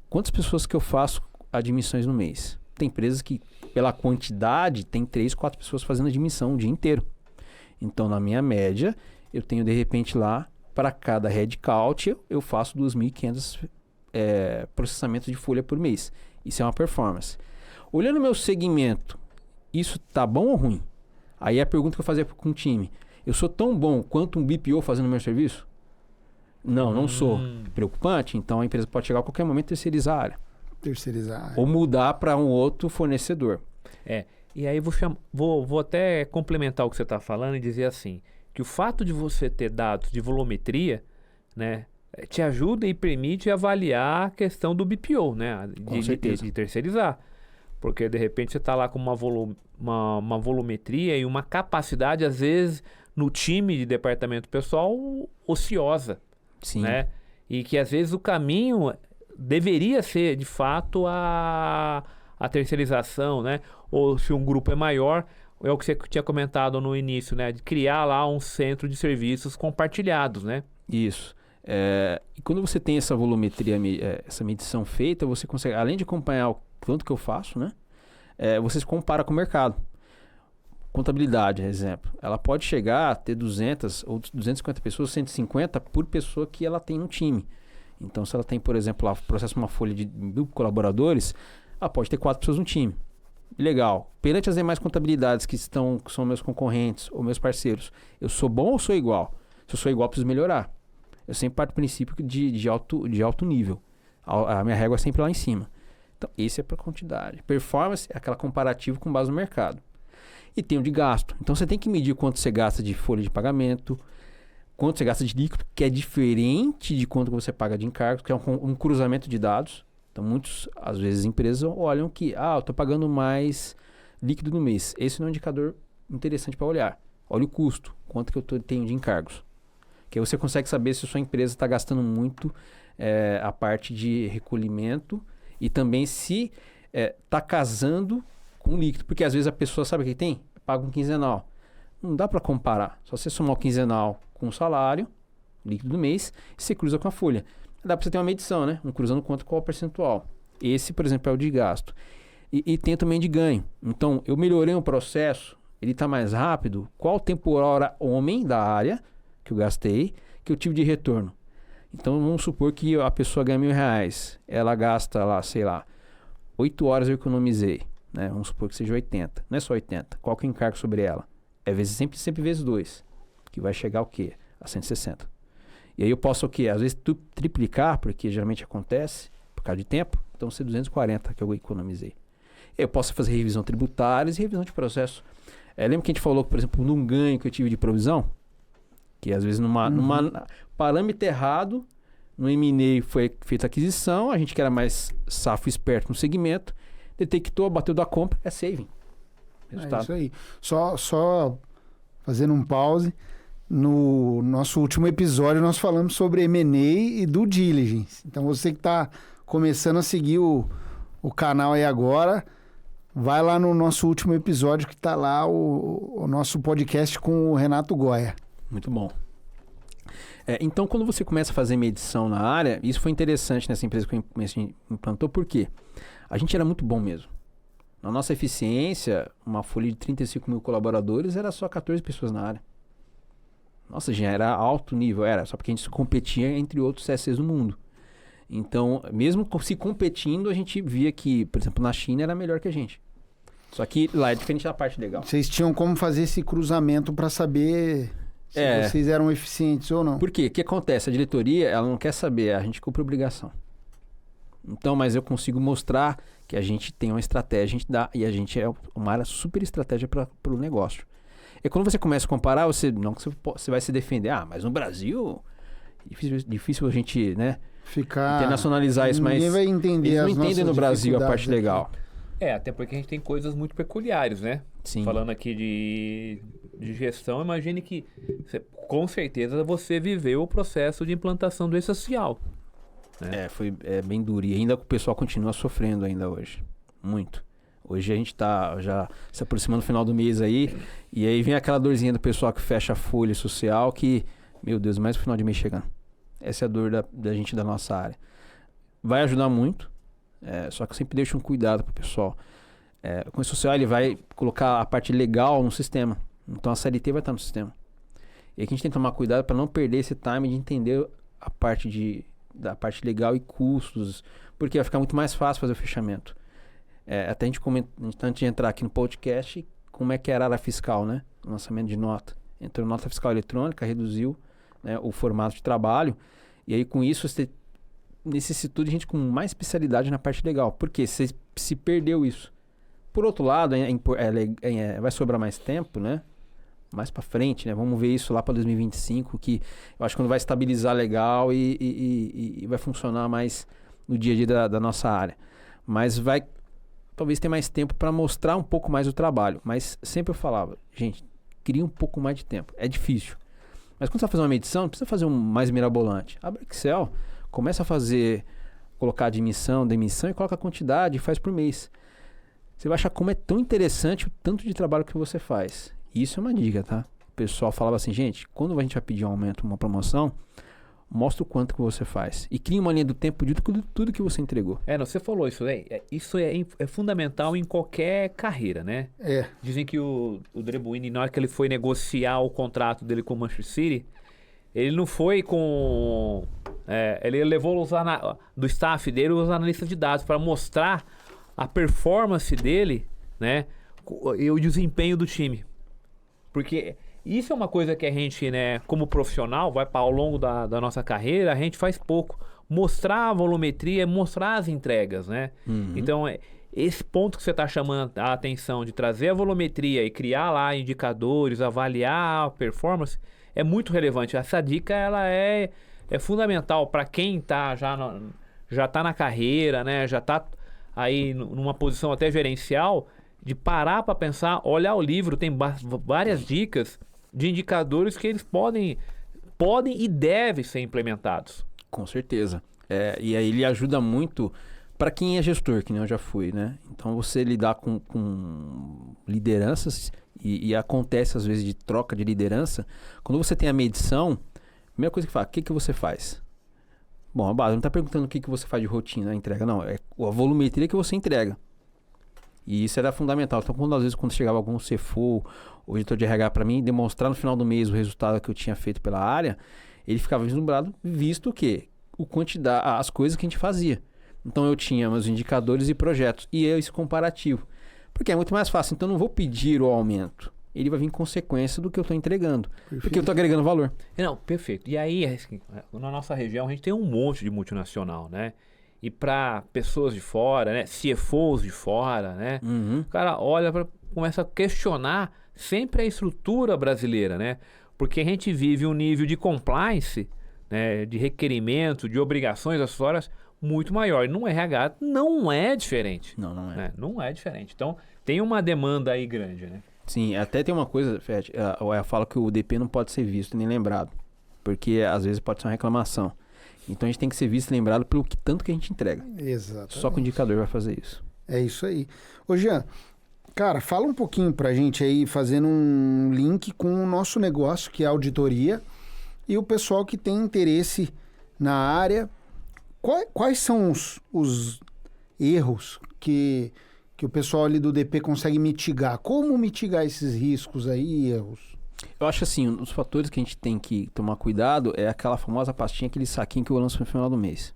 Quantas pessoas que eu faço admissões no mês? Tem empresas que, pela quantidade, tem 3, 4 pessoas fazendo admissão o dia inteiro. Então, na minha média, eu tenho, de repente, lá, para cada headcount, eu faço 2.500 processamentos de folha por mês. Isso é uma performance. Olhando o meu segmento, isso tá bom ou ruim? Aí é a pergunta que eu fazia com o time. Eu sou tão bom quanto um BPO fazendo o meu serviço? Não sou. Preocupante? Então, a empresa pode chegar a qualquer momento e terceirizar a área. Terceirizar. Ou mudar para um outro fornecedor. E aí vou até complementar o que você está falando e dizer assim, que o fato de você ter dados de volumetria, né, te ajuda e permite avaliar a questão do BPO, né, de terceirizar. Porque de repente você está lá com uma volumetria e uma capacidade, às vezes, no time de departamento pessoal, ociosa. Sim. Né? E que às vezes o caminho deveria ser, de fato, a terceirização, né? Ou se um grupo é maior, é o que você tinha comentado no início, né? De criar lá um centro de serviços compartilhados, né? Isso. E quando você tem essa volumetria, essa medição feita, você consegue, além de acompanhar o quanto que eu faço, né? Você se compara com o mercado. Contabilidade, exemplo. Ela pode chegar a ter 200 ou 250 pessoas, 150 por pessoa que ela tem no time. Então, se ela tem, por exemplo, lá, processa uma folha de 1.000 colaboradores, ela pode ter 4 pessoas no time. Legal. Perante as demais contabilidades que são meus concorrentes ou meus parceiros, eu sou bom ou sou igual? Se eu sou igual, eu preciso melhorar. Eu sempre parto do princípio de alto nível. A minha régua é sempre lá em cima. Então, esse é para quantidade. Performance é aquela comparativa com base no mercado. E tem o de gasto. Então, você tem que medir quanto você gasta de folha de pagamento, quanto você gasta de líquido, que é diferente de quanto você paga de encargos, que é um cruzamento de dados. Então, às vezes, empresas olham que, eu estou pagando mais líquido no mês. Esse não é um indicador interessante para olhar. Olha o custo, quanto que eu tenho de encargos. Que aí você consegue saber se a sua empresa está gastando muito a parte de recolhimento e também se está casando com líquido. Porque às vezes a pessoa sabe o que tem? Paga um quinzenal. Não dá para comparar. Só você somar o quinzenal com o salário, líquido do mês, e você cruza com a folha. Dá para você ter uma medição, né? Um cruzando quanto qual o percentual. Esse, por exemplo, é o de gasto. E tem também de ganho. Então, eu melhorei um processo, ele está mais rápido. Qual o tempo hora homem da área que eu gastei, que eu tive de retorno? Então, vamos supor que a pessoa ganha R$1.000. Ela gasta lá, sei lá, 8 horas eu economizei. Né? Vamos supor que seja 80. Não é só 80. Qual que é o encargo sobre ela? É sempre vezes 2. Que vai chegar o quê? A 160. E aí eu posso o quê? Às vezes triplicar, porque geralmente acontece, por causa de tempo. Então, ser 240 que eu economizei. Eu posso fazer revisão tributária e revisão de processo. Lembra que a gente falou, por exemplo, num ganho que eu tive de provisão? Que às vezes numa parâmetro errado, no M&A foi feita a aquisição, a gente que era mais safo esperto no segmento, detectou, bateu da compra, é saving. Resultado. É isso aí. Só fazendo um pause, no nosso último episódio nós falamos sobre M&A e due diligence. Então você que está começando a seguir o canal aí agora, vai lá no nosso último episódio que está lá o nosso podcast com o Renato Goya. Muito bom. Então, quando você começa a fazer medição na área, isso foi interessante nessa empresa que a gente implantou, por quê? A gente era muito bom mesmo. Na nossa eficiência, uma folha de 35 mil colaboradores, era só 14 pessoas na área. Nossa, já era alto nível, só porque a gente competia entre outros CSCs do mundo. Então, mesmo se competindo, a gente via que, por exemplo, na China era melhor que a gente. Só que lá é diferente da parte legal. Vocês tinham como fazer esse cruzamento para saber se vocês eram eficientes ou não. Por quê? O que acontece? A diretoria, ela não quer saber, a gente cumpre obrigação. Então, mas eu consigo mostrar que a gente tem uma estratégia, a gente dá, e a gente é uma área super estratégia para o negócio. E quando você começa a comparar, você vai se defender. Mas no Brasil, difícil a gente, né, internacionalizar isso, mas ninguém vai entender. Eles não entendem no Brasil a parte legal. Até porque a gente tem coisas muito peculiares, né? Sim. Falando aqui de gestão, imagine que com certeza você viveu o processo de implantação do E-Social. Né? Foi bem duro. E ainda o pessoal continua sofrendo ainda hoje. Muito. Hoje a gente está já se aproximando do final do mês aí. E aí vem aquela dorzinha do pessoal que fecha a folha social que, meu Deus, mais o final de mês chegando. Essa é a dor da gente da nossa área. Vai ajudar muito. Só que eu sempre deixo um cuidado pro pessoal. Com o social ele vai colocar a parte legal no sistema. Então a CLT vai estar no sistema. E aqui a gente tem que tomar cuidado para não perder esse time de entender a parte da parte legal e custos. Porque vai ficar muito mais fácil fazer o fechamento. Até a gente comenta, antes de entrar aqui no podcast, como é que era a área fiscal, né? O lançamento de nota. Entrou nota fiscal eletrônica, reduziu, né, o formato de trabalho. E aí com isso você necessitou de gente com mais especialidade na parte legal. Porque você se perdeu isso. Por outro lado, vai sobrar mais tempo, né? Mais para frente, né? Vamos ver isso lá para 2025, que eu acho que quando vai estabilizar legal e vai funcionar mais no dia a dia da nossa área. Mas vai talvez ter mais tempo para mostrar um pouco mais o trabalho. Mas sempre eu falava, gente, cria um pouco mais de tempo. É difícil. Mas quando você vai fazer uma medição, não precisa fazer um mais mirabolante. Abre o Excel, começa a colocar admissão, demissão e coloca a quantidade e faz por mês. Você vai achar como é tão interessante o tanto de trabalho que você faz. Isso é uma dica, tá? O pessoal falava assim, gente, quando a gente vai pedir um aumento, uma promoção, mostra o quanto que você faz. E cria uma linha do tempo de tudo que você entregou. Você falou isso, né? Isso é fundamental em qualquer carreira, né? Dizem que o Drebuini, na hora que ele foi negociar o contrato dele com o Manchester City, ele não foi com... ele levou do staff dele os analistas de dados para mostrar a performance dele, né? E o desempenho do time. Porque isso é uma coisa que a gente, né, como profissional, ao longo da nossa carreira, a gente faz pouco. Mostrar a volumetria, mostrar as entregas, né? Uhum. Então, esse ponto que você está chamando a atenção de trazer a volumetria e criar lá indicadores, avaliar a performance, é muito relevante. Essa dica, ela é fundamental para quem já está na carreira, né? Já está aí numa posição até gerencial, de parar para pensar, olhar o livro, tem várias dicas de indicadores que eles podem e devem ser implementados. Com certeza. E aí ele ajuda muito para quem é gestor, que nem eu já fui, né? Então você lidar com lideranças e acontece às vezes de troca de liderança. Quando você tem a medição, a primeira coisa que fala, o que você faz? Bom, a base não está perguntando o que você faz de rotina na entrega, não. É a volumetria que você entrega. E isso era fundamental. Então, às vezes, quando chegava algum CFO, o diretor de RH para mim, demonstrar no final do mês o resultado que eu tinha feito pela área, ele ficava vislumbrado, visto o quê? As coisas que a gente fazia. Então, eu tinha meus indicadores e projetos. E esse comparativo. Porque é muito mais fácil. Então, eu não vou pedir o aumento. Ele vai vir em consequência do que eu estou entregando. Perfeito. Porque eu estou agregando valor. Não, perfeito. E aí, na nossa região, a gente tem um monte de multinacional, né? E para pessoas de fora, né? CFOs de fora, né? Uhum. O cara olha, começa a questionar sempre a estrutura brasileira, né? Porque a gente vive um nível de compliance, né? De requerimento, de obrigações acessórias muito maior. E no RH não é diferente. Não é. Né? Não é diferente. Então, tem uma demanda aí grande, né? Sim, até tem uma coisa, Fred, eu falo que o DP não pode ser visto nem lembrado, porque às vezes pode ser uma reclamação. Então a gente tem que ser visto e lembrado pelo tanto que a gente entrega. Exato. Só que o indicador vai fazer isso. É isso aí. Ô Jean, cara, fala um pouquinho pra gente aí, fazendo um link com o nosso negócio, que é a auditoria, e o pessoal que tem interesse na área. Quais são os erros que o pessoal ali do DP consegue mitigar? Como mitigar esses riscos aí, erros? Eu acho assim, um dos fatores que a gente tem que tomar cuidado é aquela famosa pastinha, aquele saquinho que eu lanço no final do mês.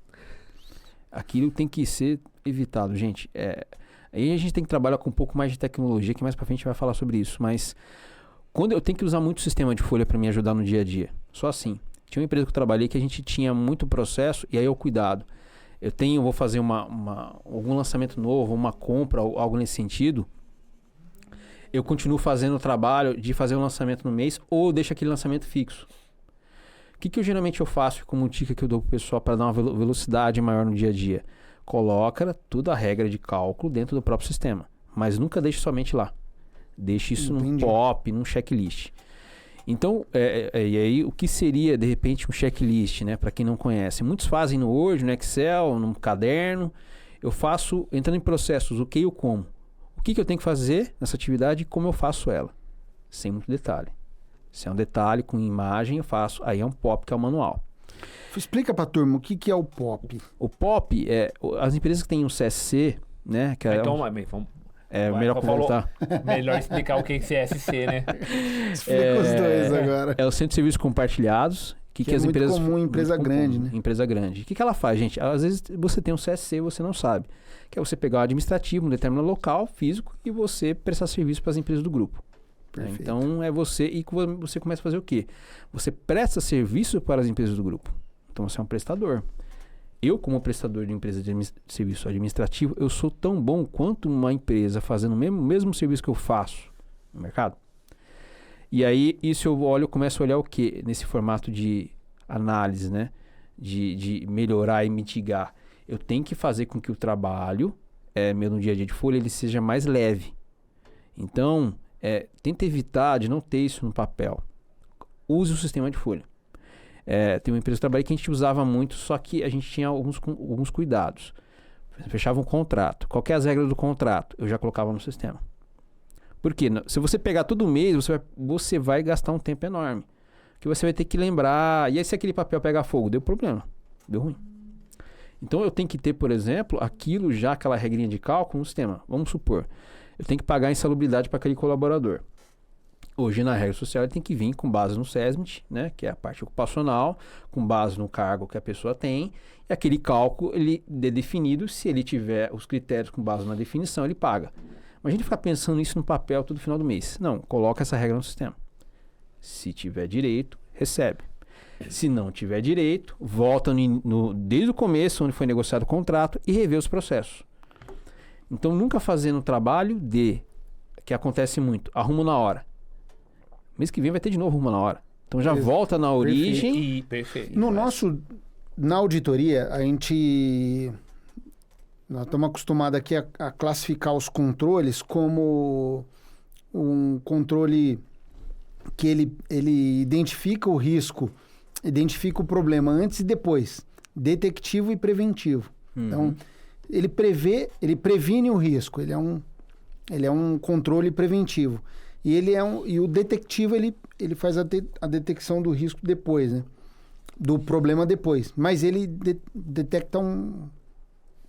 Aquilo tem que ser evitado, gente. Aí a gente tem que trabalhar com um pouco mais de tecnologia, que mais pra frente a gente vai falar sobre isso. Mas quando eu tenho que usar muito sistema de folha para me ajudar no dia a dia. Só assim. Tinha uma empresa que eu trabalhei que a gente tinha muito processo e aí eu cuidado. Vou fazer algum lançamento novo, uma compra, algo nesse sentido. Eu continuo fazendo o trabalho de fazer o lançamento no mês ou deixo aquele lançamento fixo. O que eu geralmente faço como dica que eu dou pro pessoal para dar uma velocidade maior no dia a dia? Coloca toda a regra de cálculo dentro do próprio sistema, mas nunca deixe somente lá. Deixe isso num POP, num checklist. Então, e aí o que seria de repente um checklist, né? Para quem não conhece. Muitos fazem no Word, no Excel, num caderno. Eu faço, entrando em processos, o que e o como. O que eu tenho que fazer nessa atividade e como eu faço ela. Sem muito detalhe. Se é um detalhe com imagem, eu faço. Aí é um POP, que é o manual. Explica pra turma o que é o POP. O POP as empresas que têm um CSC, né? Que então, vamos... melhor conversar. Melhor explicar o que é CSC, né? Explica os dois agora. É o Centro de Serviços Compartilhados. Que é as muito empresas, comum em empresa grande, né? Empresa grande. O que ela faz, gente? Às vezes você tem um CSC e você não sabe. Que é você pegar o administrativo, um determinado local físico e você prestar serviço para as empresas do grupo. Perfeito. Então é você e você começa a fazer o quê? Você presta serviço para as empresas do grupo. Então você é um prestador. Eu, como prestador de empresa de serviço administrativo, eu sou tão bom quanto uma empresa fazendo o mesmo serviço que eu faço no mercado. E aí, isso eu começo a olhar o quê? Nesse formato de análise, né? De melhorar e mitigar. Eu tenho que fazer com que o trabalho, meu no dia a dia de folha, ele seja mais leve. Então, tenta evitar de não ter isso no papel. Use o sistema de folha. Tem uma empresa de trabalho que a gente usava muito, só que a gente tinha alguns cuidados. Fechava um contrato. Qual que é as regras do contrato? Eu já colocava no sistema. Por quê? Se você pegar todo mês, você vai gastar um tempo enorme. Que você vai ter que lembrar. E aí se aquele papel pegar fogo? Deu problema. Deu ruim. Então eu tenho que ter, por exemplo, aquela regrinha de cálculo no sistema. Vamos supor, eu tenho que pagar a insalubridade para aquele colaborador. Hoje, na regra social, ele tem que vir com base no SESMIT, né, que é a parte ocupacional, com base no cargo que a pessoa tem, e aquele cálculo ele é definido, se ele tiver os critérios com base na definição, ele paga. Mas a gente fica pensando nisso no papel todo final do mês. Não, coloca essa regra no sistema. Se tiver direito, recebe. Se não tiver direito, volta desde o começo, onde foi negociado o contrato, e revê os processos. Então, nunca fazendo o trabalho que acontece muito, arrumo na hora. Mês que vem vai ter de novo uma na hora. Então já volta na origem. Perfeito. Na auditoria, nós estamos acostumados aqui a classificar os controles como um controle que ele identifica o risco, identifica o problema antes e depois. Detectivo e preventivo. Uhum. Então, ele previne o risco. Ele é um controle preventivo. E o detectivo, ele faz a detecção do risco depois, né? do problema depois. Mas ele detecta um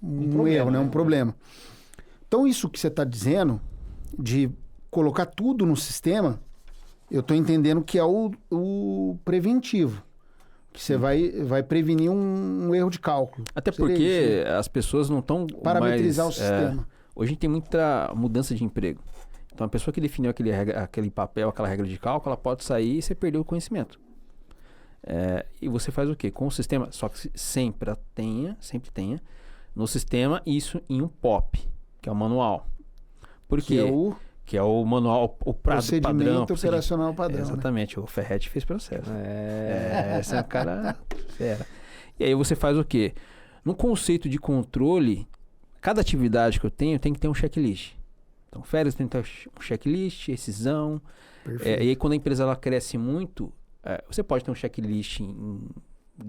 problema, erro, né? né? Um problema. Então, isso que você está dizendo, de colocar tudo no sistema, eu estou entendendo que é o preventivo. Que você vai prevenir um erro de cálculo. Até Seria porque isso, né? as pessoas não estão Parametrizar o sistema. Hoje a gente tem muita mudança de emprego. Então, a pessoa que definiu aquele papel, aquela regra de cálculo, ela pode sair e você perdeu o conhecimento. E você faz o quê? Com o sistema, só que sempre tenha no sistema isso em um POP, que é o manual. Por Que quê? é o Que é o manual, o procedimento padrão. operacional padrão. Né? Exatamente, o Ferretti fez processo. Esse é um cara fera. E aí você faz o quê? No conceito de controle, cada atividade que eu tenho tem que ter um checklist. Então, férias tem que ter um checklist, rescisão. E aí quando a empresa ela cresce muito, você pode ter um checklist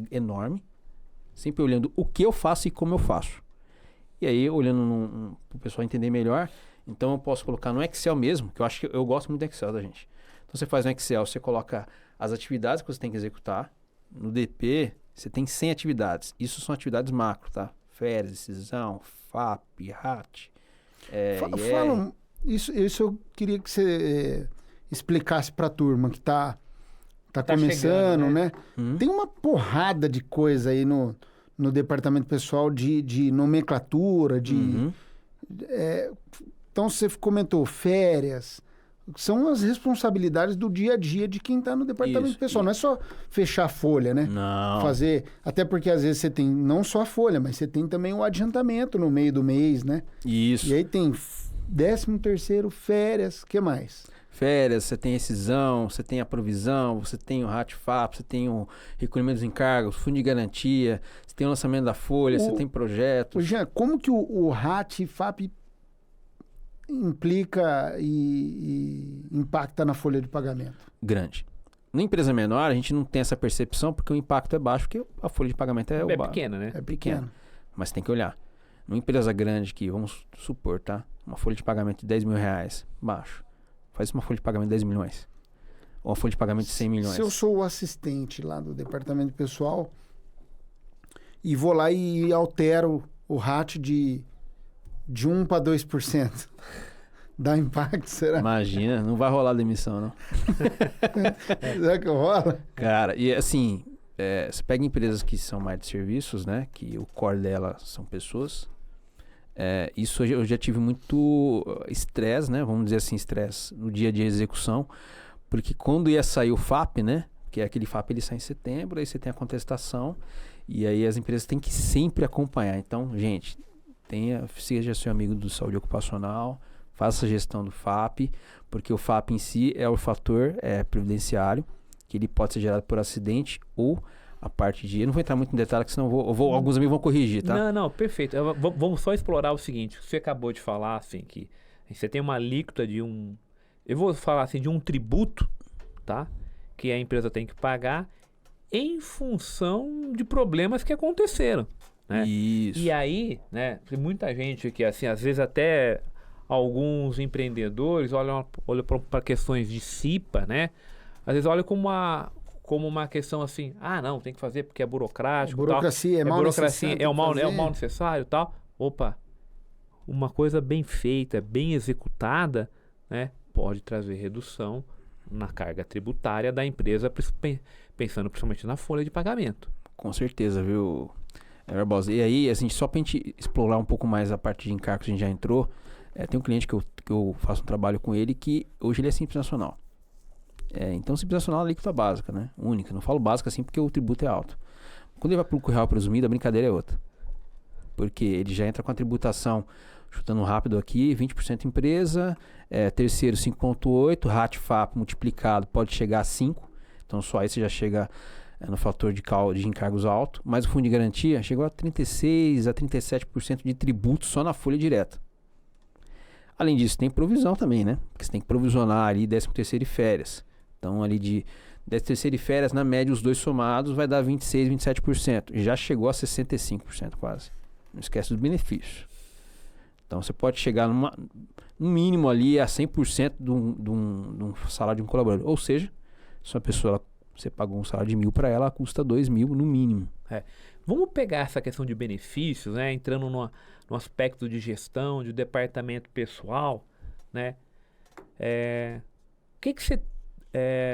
enorme, sempre olhando o que eu faço e como eu faço. E aí, olhando para o pessoal entender melhor, então eu posso colocar no Excel mesmo, que eu acho que eu gosto muito do Excel da gente. Então você faz no Excel, você coloca as atividades que você tem que executar. No DP, você tem 100 atividades. Isso são atividades macro, tá? Férias, decisão, FAP, RAT. Fala, isso eu queria que você explicasse para a turma que tá começando, chegando, né? Tem uma porrada de coisa aí no departamento pessoal de nomenclatura, então você comentou férias, são as responsabilidades do dia a dia de quem está no departamento pessoal. Não é só fechar a folha, né? Não. Fazer, até porque às vezes você tem não só a folha, mas você tem também o adiantamento no meio do mês, né? Isso. E aí tem 13º, férias, o que mais? Férias, você tem rescisão, você tem a provisão, você tem o RAT-FAP, você tem o recolhimento dos encargos, fundo de garantia, você tem o lançamento da folha, você tem projetos. Jean, como que o RAT-FAP implica e impacta na folha de pagamento? Grande. Na empresa menor, a gente não tem essa percepção porque o impacto é baixo, porque a folha de pagamento é pequena, né? É pequena. Mas tem que olhar. Numa empresa grande que, vamos supor, tá? Uma folha de pagamento de 10 mil reais, baixo. Faz uma folha de pagamento de 10 milhões. Ou uma folha de pagamento de 100 milhões. Se eu sou o assistente lá do departamento pessoal e vou lá e altero o RAT de 1 para 2%, dá impacto, será? Imagina, não vai rolar demissão, não. Será que rola? Cara, e assim, você pega empresas que são mais de serviços, né? Que o core dela são pessoas. Isso eu já tive muito estresse, né? Vamos dizer assim, estresse no dia de execução. Porque quando ia sair o FAP, né? Que aquele FAP ele sai em setembro, aí você tem a contestação. E aí as empresas têm que sempre acompanhar. Então, gente, seja seu amigo do saúde ocupacional, faça a gestão do FAP, porque o FAP em si é o fator previdenciário, que ele pode ser gerado por acidente ou a parte de... Eu não vou entrar muito em detalhe, que senão alguns amigos vão corrigir, tá? Não, perfeito. Vamos só explorar o seguinte. Você acabou de falar, assim, que você tem uma alíquota de um... Eu vou falar assim, de um tributo, tá? Que a empresa tem que pagar em função de problemas que aconteceram, né? Isso. E aí, né, tem muita gente que, assim, às vezes até alguns empreendedores olham para questões de CIPA, né? Às vezes olham como uma questão assim, não, tem que fazer porque é burocrático, burocracia, tal. mal burocracia, necessário. É o mal necessário e tal. Opa, uma coisa bem feita, bem executada, né, pode trazer redução na carga tributária da empresa, pensando principalmente na folha de pagamento. Com certeza, viu, Barbosa? E aí, assim, só pra gente explorar um pouco mais a parte de encargos que a gente já entrou, tem um cliente que eu faço um trabalho com ele que hoje ele é Simples Nacional. Então, Simples Nacional é alíquota básica, né? Única. Não falo básica assim porque o tributo é alto. Quando ele vai para o real presumido, a brincadeira é outra. Porque ele já entra com a tributação, chutando rápido aqui, 20% empresa, terceiro 5,8%, RAT-FAP multiplicado pode chegar a 5%. Então, só aí você já chega no fator de encargos alto. Mas o fundo de garantia chegou a 36% a 37% de tributo só na folha direta. Além disso, tem provisão também, né? Porque você tem que provisionar ali 13º e férias. Então, ali de 13º e férias, na média, os dois somados vai dar 26%, 27%. Já chegou a 65% quase. Não esquece dos benefícios. Então, você pode chegar no mínimo ali a 100% de um salário de um colaborador. Ou seja, se uma pessoa Você pagou um salário de 1.000 para ela custa 2.000 no mínimo. Vamos pegar essa questão de benefícios, né? Entrando no aspecto de gestão, de departamento pessoal, né? O que você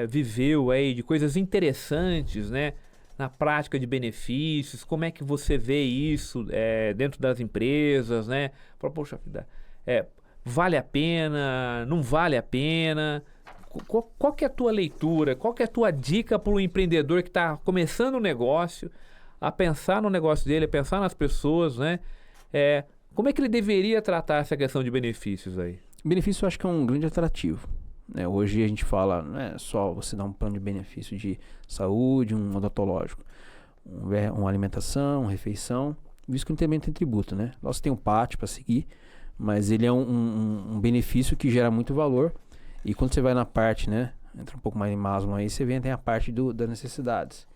viveu aí de coisas interessantes, né? Na prática de benefícios, como é que você vê isso dentro das empresas, né? Poxa vida, vale a pena, não vale a pena? Qual que é a tua leitura? Qual que é a tua dica para o empreendedor que está começando um negócio, a pensar no negócio dele, a pensar nas pessoas, né? Como é que ele deveria tratar essa questão de benefícios aí? Benefício eu acho que é um grande atrativo, né? Hoje a gente fala, não é só você dar um plano de benefício de saúde, um odontológico, uma alimentação, uma refeição, visto que não tem tributo, né? Nós tem um pátio para seguir, mas ele é um benefício que gera muito valor. E quando você vai na parte, né, entra um pouco mais em Maslow aí, você vê tem a parte das necessidades.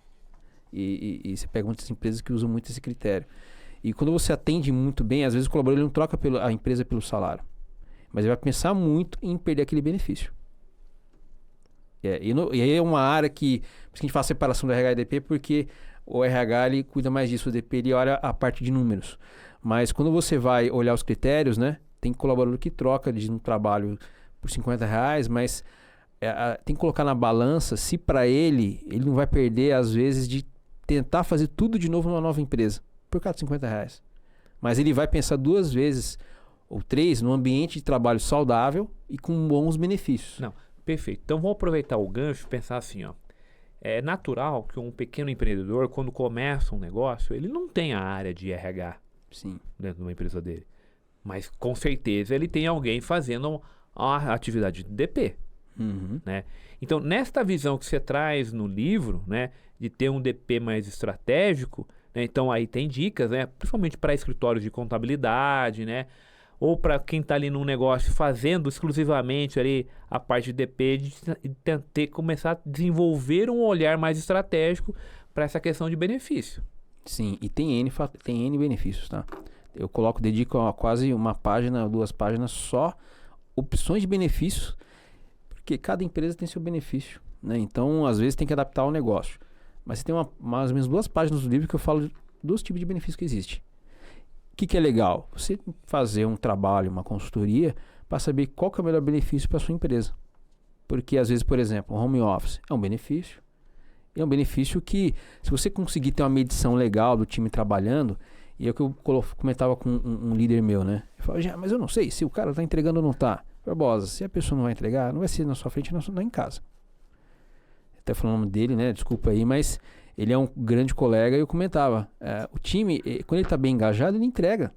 E você pega muitas empresas que usam muito esse critério. E quando você atende muito bem, às vezes o colaborador ele não troca a empresa pelo salário, mas ele vai pensar muito em perder aquele benefício. E aí é uma área que, por isso que a gente faz a separação do RH e DP, porque o RH ele cuida mais disso, o DP ele olha a parte de números. Mas quando você vai olhar os critérios, né, tem colaborador que troca de um trabalho por R$50, mas tem que colocar na balança se para ele não vai perder, às vezes, de tentar fazer tudo de novo numa nova empresa, por causa de R$50. Mas ele vai pensar 2 vezes ou 3 num ambiente de trabalho saudável e com bons benefícios. Não, perfeito. Então vamos aproveitar o gancho e pensar assim, ó. É natural que um pequeno empreendedor, quando começa um negócio, ele não tem a área de RH Sim. dentro de uma empresa dele. Mas com certeza ele tem alguém fazendo a atividade de DP. Uhum. Né? Então, nesta visão que você traz no livro, né, de ter um DP mais estratégico, né, então aí tem dicas, né, principalmente para escritórios de contabilidade, né, ou para quem está ali num negócio fazendo exclusivamente ali a parte de DP, de começar a desenvolver um olhar mais estratégico para essa questão de benefício. Sim, e tem N benefícios, tá? Eu dedico quase uma página, 2 páginas só opções de benefícios, porque cada empresa tem seu benefício, né? Então, às vezes tem que adaptar ao negócio. Mas você tem mais ou menos 2 páginas do livro que eu falo dos tipos de benefícios que existem. O que é legal? Você fazer um trabalho, uma consultoria, para saber qual que é o melhor benefício para sua empresa. Porque, às vezes, por exemplo, o home office é um benefício. E é um benefício que, se você conseguir ter uma medição legal do time trabalhando, e é o que eu comentava com um líder meu, né? Eu falava, mas eu não sei se o cara está entregando ou não está. Barbosa, se a pessoa não vai entregar, não vai ser na sua frente, não em casa. Até falando o nome dele, né? Desculpa aí, mas ele é um grande colega e eu comentava. O time, quando ele está bem engajado, ele entrega.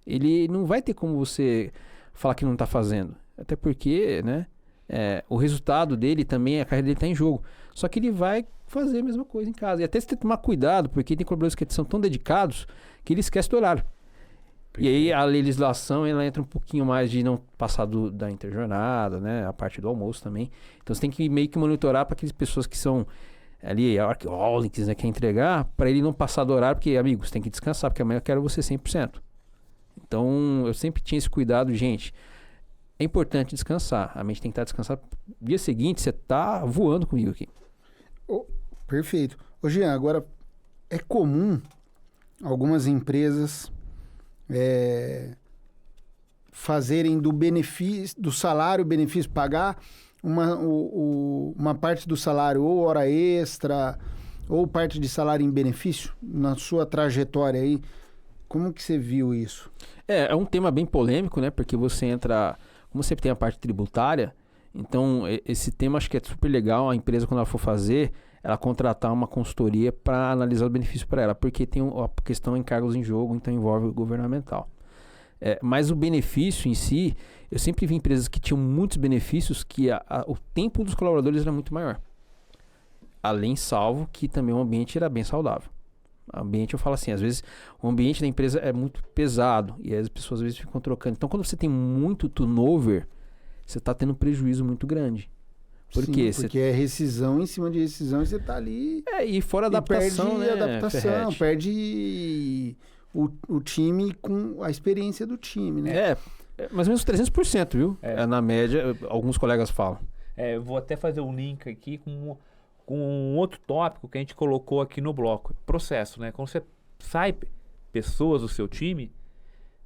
Ele não vai ter como você falar que não está fazendo. Até porque, né? O resultado dele também, a carreira dele está em jogo. Só que ele vai fazer a mesma coisa em casa. E até você tem que tomar cuidado, porque tem colaboradores que são tão dedicados que ele esquece do horário. E aí a legislação ela entra um pouquinho mais de não passar da interjornada, né? A parte do almoço também. Então você tem que meio que monitorar para aquelas pessoas que são ali, arqueólogos, né? Quer entregar, para ele não passar do horário, porque, amigos, tem que descansar, porque amanhã eu quero você 100%. Então eu sempre tinha esse cuidado, gente. É importante descansar. A mente tem que estar descansada. Dia seguinte, você está voando comigo aqui. Perfeito. Ô, Jean, agora, é comum algumas empresas fazerem do salário benefício, pagar uma parte do salário ou hora extra ou parte de salário em benefício na sua trajetória aí. Como que você viu isso? É um tema bem polêmico, né? Porque você entra... Como você tem a parte tributária, então esse tema acho que é super legal. A empresa, quando ela for fazer, ela contratar uma consultoria para analisar o benefício para ela, porque tem a questão de encargos em jogo, então envolve o governamental. Mas o benefício em si, eu sempre vi empresas que tinham muitos benefícios que o tempo dos colaboradores era muito maior. Além, salvo que também o ambiente era bem saudável. O ambiente, eu falo assim, às vezes o ambiente da empresa é muito pesado e as pessoas às vezes ficam trocando. Então, quando você tem muito turnover, você está tendo um prejuízo muito grande. Por quê? Porque é rescisão em cima de rescisão e você está ali... E fora adaptação, perde né? adaptação, perde o time com a experiência do time, né? Mais ou menos 300%, viu? Na média, alguns colegas falam. Eu vou até fazer um link aqui com com um outro tópico que a gente colocou aqui no bloco, processo, né? Quando você sai pessoas do seu time,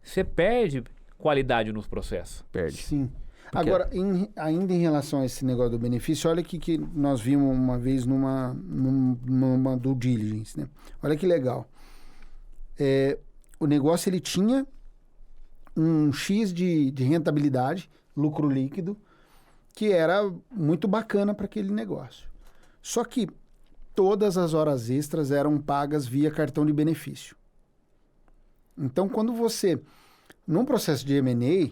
você perde qualidade nos processos. Perde. Sim. Porque- Agora, ainda em relação a esse negócio do benefício, olha que nós vimos uma vez numa due diligence, né? Olha que legal. O negócio, ele tinha um X de rentabilidade, lucro líquido, que era muito bacana para aquele negócio. Só que todas as horas extras eram pagas via cartão de benefício. Então, quando você, num processo de M&A,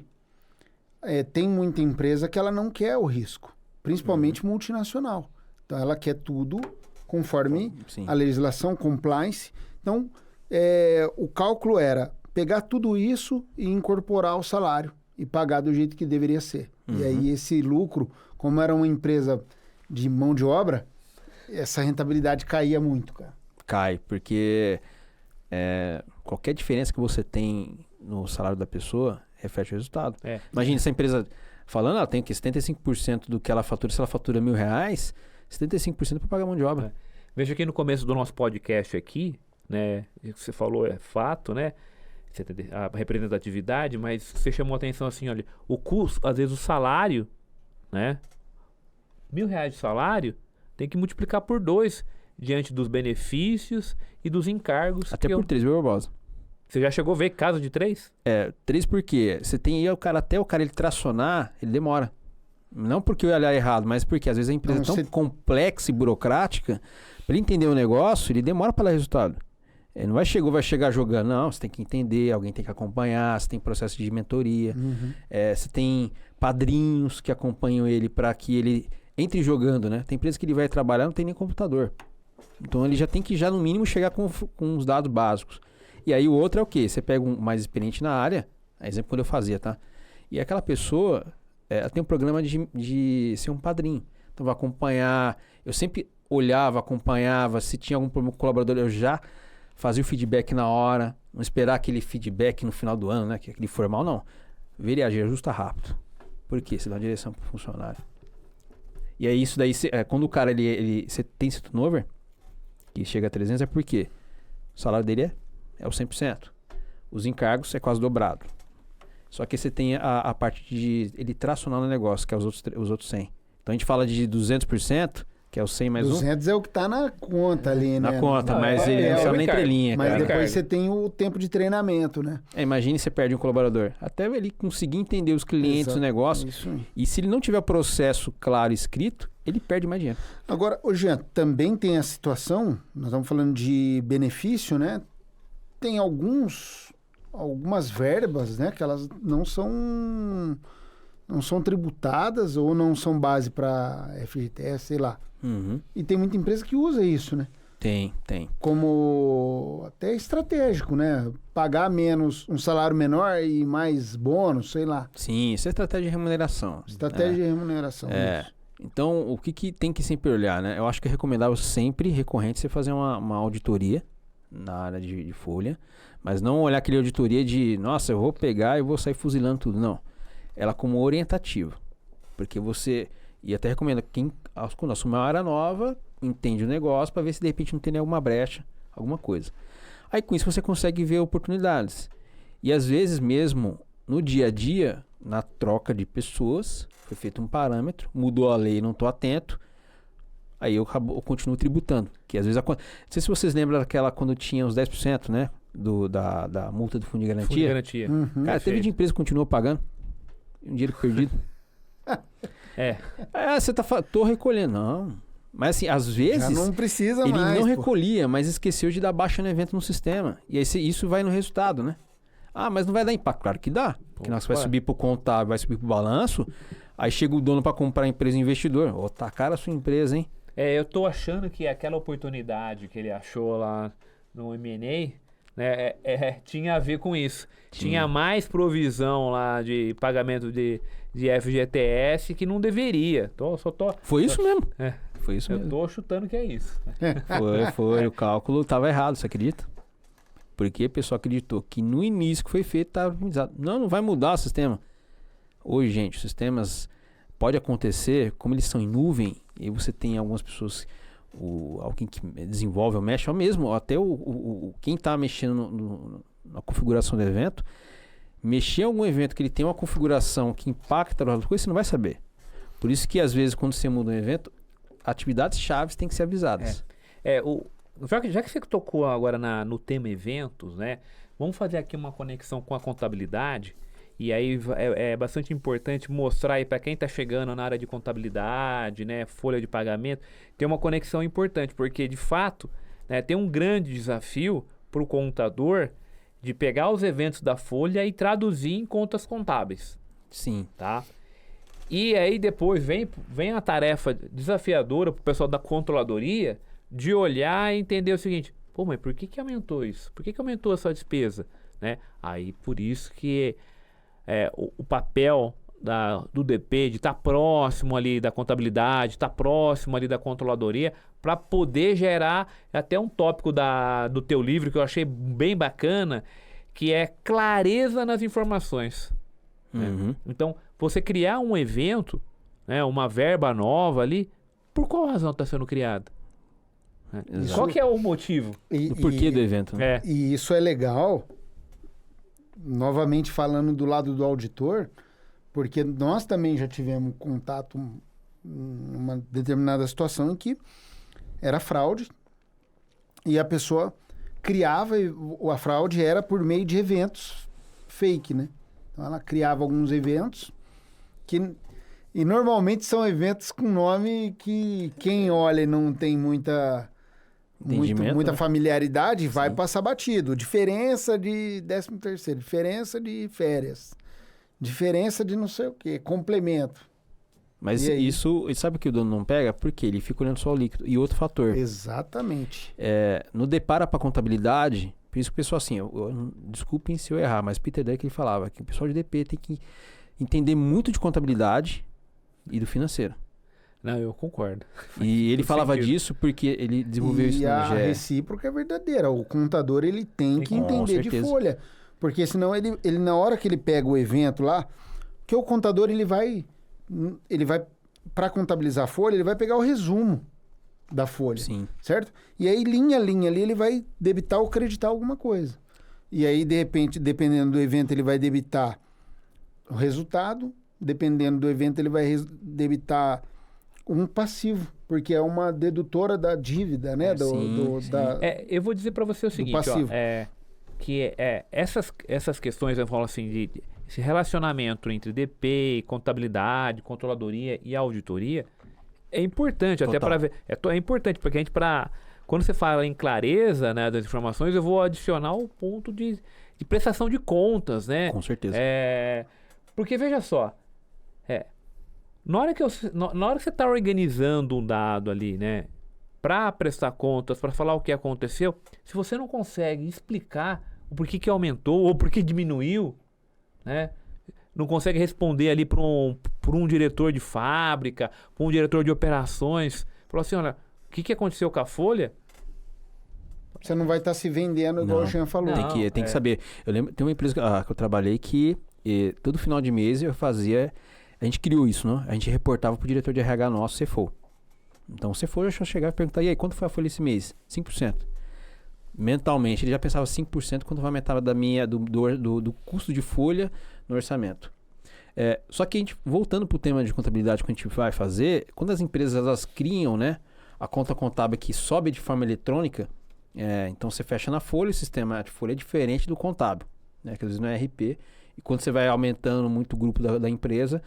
tem muita empresa que ela não quer o risco, principalmente multinacional. Então, ela quer tudo conforme Sim. a legislação, compliance. Então, o cálculo era pegar tudo isso e incorporar o salário e pagar do jeito que deveria ser. E aí, esse lucro, como era uma empresa de mão de obra, essa rentabilidade caía muito, cara. Cai, porque qualquer diferença que você tem no salário da pessoa reflete o resultado. Imagina essa empresa falando, ela tem que 75% do que ela fatura, se ela fatura R$1.000, 75% é para pagar mão de obra. Veja que no começo do nosso podcast aqui, né, o que você falou é fato, né? A representatividade, mas você chamou a atenção assim, olha, o custo, às vezes o salário, né? R$1.000 de salário tem que multiplicar por 2 diante dos benefícios e dos encargos. Até por 3, viu, Barbosa? Você já chegou a ver caso de 3? 3 porque você tem aí até o cara ele tracionar, ele demora. Não porque eu ia olhar errado, mas porque às vezes a empresa é tão complexa e burocrática, para ele entender o negócio, ele demora para dar resultado. Ele não vai chegar jogando, não, você tem que entender, alguém tem que acompanhar, você tem processo de mentoria, você tem padrinhos que acompanham ele para que ele entre jogando, né? Tem empresa que ele vai trabalhar, não tem nem computador. Então ele já tem que no mínimo chegar com os dados básicos. E aí o outro é o quê? Você pega um mais experiente na área, exemplo quando eu fazia, tá? E aquela pessoa ela tem um programa de ser um padrinho. Então vai acompanhar, eu sempre olhava, acompanhava, se tinha algum problema com o colaborador, eu já fazia o feedback na hora, não esperar aquele feedback no final do ano, né? Que aquele formal, não. Ver e agir, ajusta rápido. Por quê? Você dá uma direção pro funcionário. E aí isso daí, quando o cara, você tem esse turnover, que chega a 300, é porque o salário dele é o 100%. Os encargos é quase dobrado. Só que você tem a parte de ele tracionar no negócio, que é os outros 100. Então a gente fala de 200%, que é o 100 mais 200 é o que tá na conta ali, né? Na conta, mas ele não na entrelinha, mas cara. depois você tem o tempo de treinamento, né? Imagine você perde um colaborador. Até ele conseguir entender os clientes, Exato, o negócio. isso aí. E se ele não tiver processo claro escrito, ele perde mais dinheiro. Agora, Jean, também tem a situação, nós estamos falando de benefício, né? Tem algumas verbas, né? Que elas não são tributadas ou não são base para FGTS, sei lá. E tem muita empresa que usa isso, né? Tem. Como até estratégico, né? Pagar menos, um salário menor e mais bônus, sei lá. Sim, isso é estratégia de remuneração. Estratégia de remuneração. Isso. Então, o que tem que sempre olhar, né? Eu acho que é recomendável sempre, recorrente, você fazer uma auditoria na área de folha, mas não olhar aquele auditoria de, nossa, eu vou pegar e vou sair fuzilando tudo. Não. Ela como orientativa. Porque você... E até recomendo quando assumir uma área nova, entende o negócio para ver se de repente não tem alguma brecha, alguma coisa. Aí com isso você consegue ver oportunidades. E às vezes mesmo no dia a dia, na troca de pessoas, foi feito um parâmetro, mudou a lei, não estou atento, aí eu continuo tributando. Que às vezes não sei se vocês lembram daquela quando tinha os 10%, né? Da multa do fundo de garantia. Fundo de garantia. Cara, teve de empresa que continuou pagando. Um dinheiro perdido. Você tô recolhendo. Não. Mas assim, às vezes... Já não precisa ele mais, não recolhia, mas esqueceu de dar baixa no evento no sistema. E aí isso vai no resultado, né? Ah, mas não vai dar impacto. Claro que dá. Porque você vai subir pro contábil, vai subir pro balanço. Aí chega o dono para comprar a empresa investidor. Tá cara a sua empresa, hein? Eu tô achando que aquela oportunidade que ele achou lá no M&A, né, tinha a ver com isso. Tinha mais provisão lá de pagamento de FGTS que não deveria. Foi isso mesmo. Foi isso mesmo. Eu tô chutando que é isso. Foi. O cálculo tava errado, você acredita? Porque o pessoal acreditou que no início que foi feito estava otimizado. Não vai mudar o sistema. Hoje, gente, os sistemas pode acontecer, como eles são em nuvem, e você tem algumas pessoas, alguém que desenvolve ou mexe, ou mesmo até quem está mexendo na configuração do evento, mexer em algum evento que ele tem uma configuração que impacta outra coisa, você não vai saber. Por isso que, às vezes, quando você muda um evento, atividades chaves têm que ser avisadas. Já que você tocou agora no tema eventos, né? Vamos fazer aqui uma conexão com a contabilidade. E aí é bastante importante mostrar aí para quem está chegando na área de contabilidade, né? Folha de pagamento, tem uma conexão importante, porque, de fato, né, tem um grande desafio para o contador de pegar os eventos da folha e traduzir em contas contábeis. Sim. Tá? E aí depois vem a tarefa desafiadora para o pessoal da controladoria de olhar e entender o seguinte: pô, mas por que aumentou isso? Por que aumentou essa despesa? Né? Aí por isso que o papel do DP de estar próximo ali da contabilidade, estar próximo ali da controladoria, para poder gerar até um tópico do teu livro que eu achei bem bacana, que é clareza nas informações. Uhum. Né? Então, você criar um evento, né, uma verba nova ali, por qual razão está sendo criada? Né? Qual que é o motivo? O porquê do evento. Né? E isso é legal, novamente falando do lado do auditor, porque nós também já tivemos contato numa determinada situação em que era fraude e a pessoa criava, a fraude era por meio de eventos fake, né? Então ela criava alguns eventos e normalmente são eventos com nome que quem olha e não tem muita né? familiaridade vai Sim. passar batido. Diferença de 13º, diferença de férias, diferença de não sei o quê, complemento. Mas isso, sabe que o dono não pega? Porque ele fica olhando só o líquido. E outro fator. Exatamente. No depara para contabilidade, por isso que o pessoal assim, desculpem se eu errar, mas Peter Drucker ele falava que o pessoal de DP tem que entender muito de contabilidade e do financeiro. Não, eu concordo. E ele falava sentido. disso porque ele desenvolveu isso E no a GE. recíproca é verdadeira. O contador ele tem que Com entender de certeza. folha. Porque senão ele na hora que ele pega o evento lá, que o contador ele vai para contabilizar a folha, ele vai pegar o resumo da folha. Sim. Certo? E aí, linha a linha ali, ele vai debitar ou creditar alguma coisa. E aí, de repente, dependendo do evento, ele vai debitar o resultado. Dependendo do evento, ele vai debitar um passivo, porque é uma dedutora da dívida, né? Sim. Eu vou dizer para você o seguinte, passivo. Essas questões, eu falo assim, de esse relacionamento entre DP, contabilidade, controladoria e auditoria é importante. Total. Até para ver. É importante porque quando você fala em clareza, né, das informações, eu vou adicionar o ponto de prestação de contas, né? Com certeza. Porque veja só, na hora que você está organizando um dado ali, né, para prestar contas, para falar o que aconteceu, se você não consegue explicar o porquê que aumentou ou porquê diminuiu, né, não consegue responder ali para um diretor de fábrica, para um diretor de operações, falou assim, olha, o que aconteceu com a folha? Você não vai estar se vendendo igual Não. o Jean falou. Não. Tem que saber. Eu lembro, tem uma empresa que eu trabalhei que todo final de mês a gente criou isso, né? A gente reportava pro diretor de RH nosso, CFO. Então o CFO já chegava e perguntava, e aí, quanto foi a folha esse mês? 5%. Mentalmente, ele já pensava 5% quando vai aumentar do custo de folha no orçamento. Só que a gente, voltando pro tema de contabilidade que a gente vai fazer, quando as empresas elas criam, né, a conta contábil que sobe de forma eletrônica, então você fecha na folha, o sistema de folha é diferente do contábil, né, que às vezes não é RP. E quando você vai aumentando muito o grupo da empresa,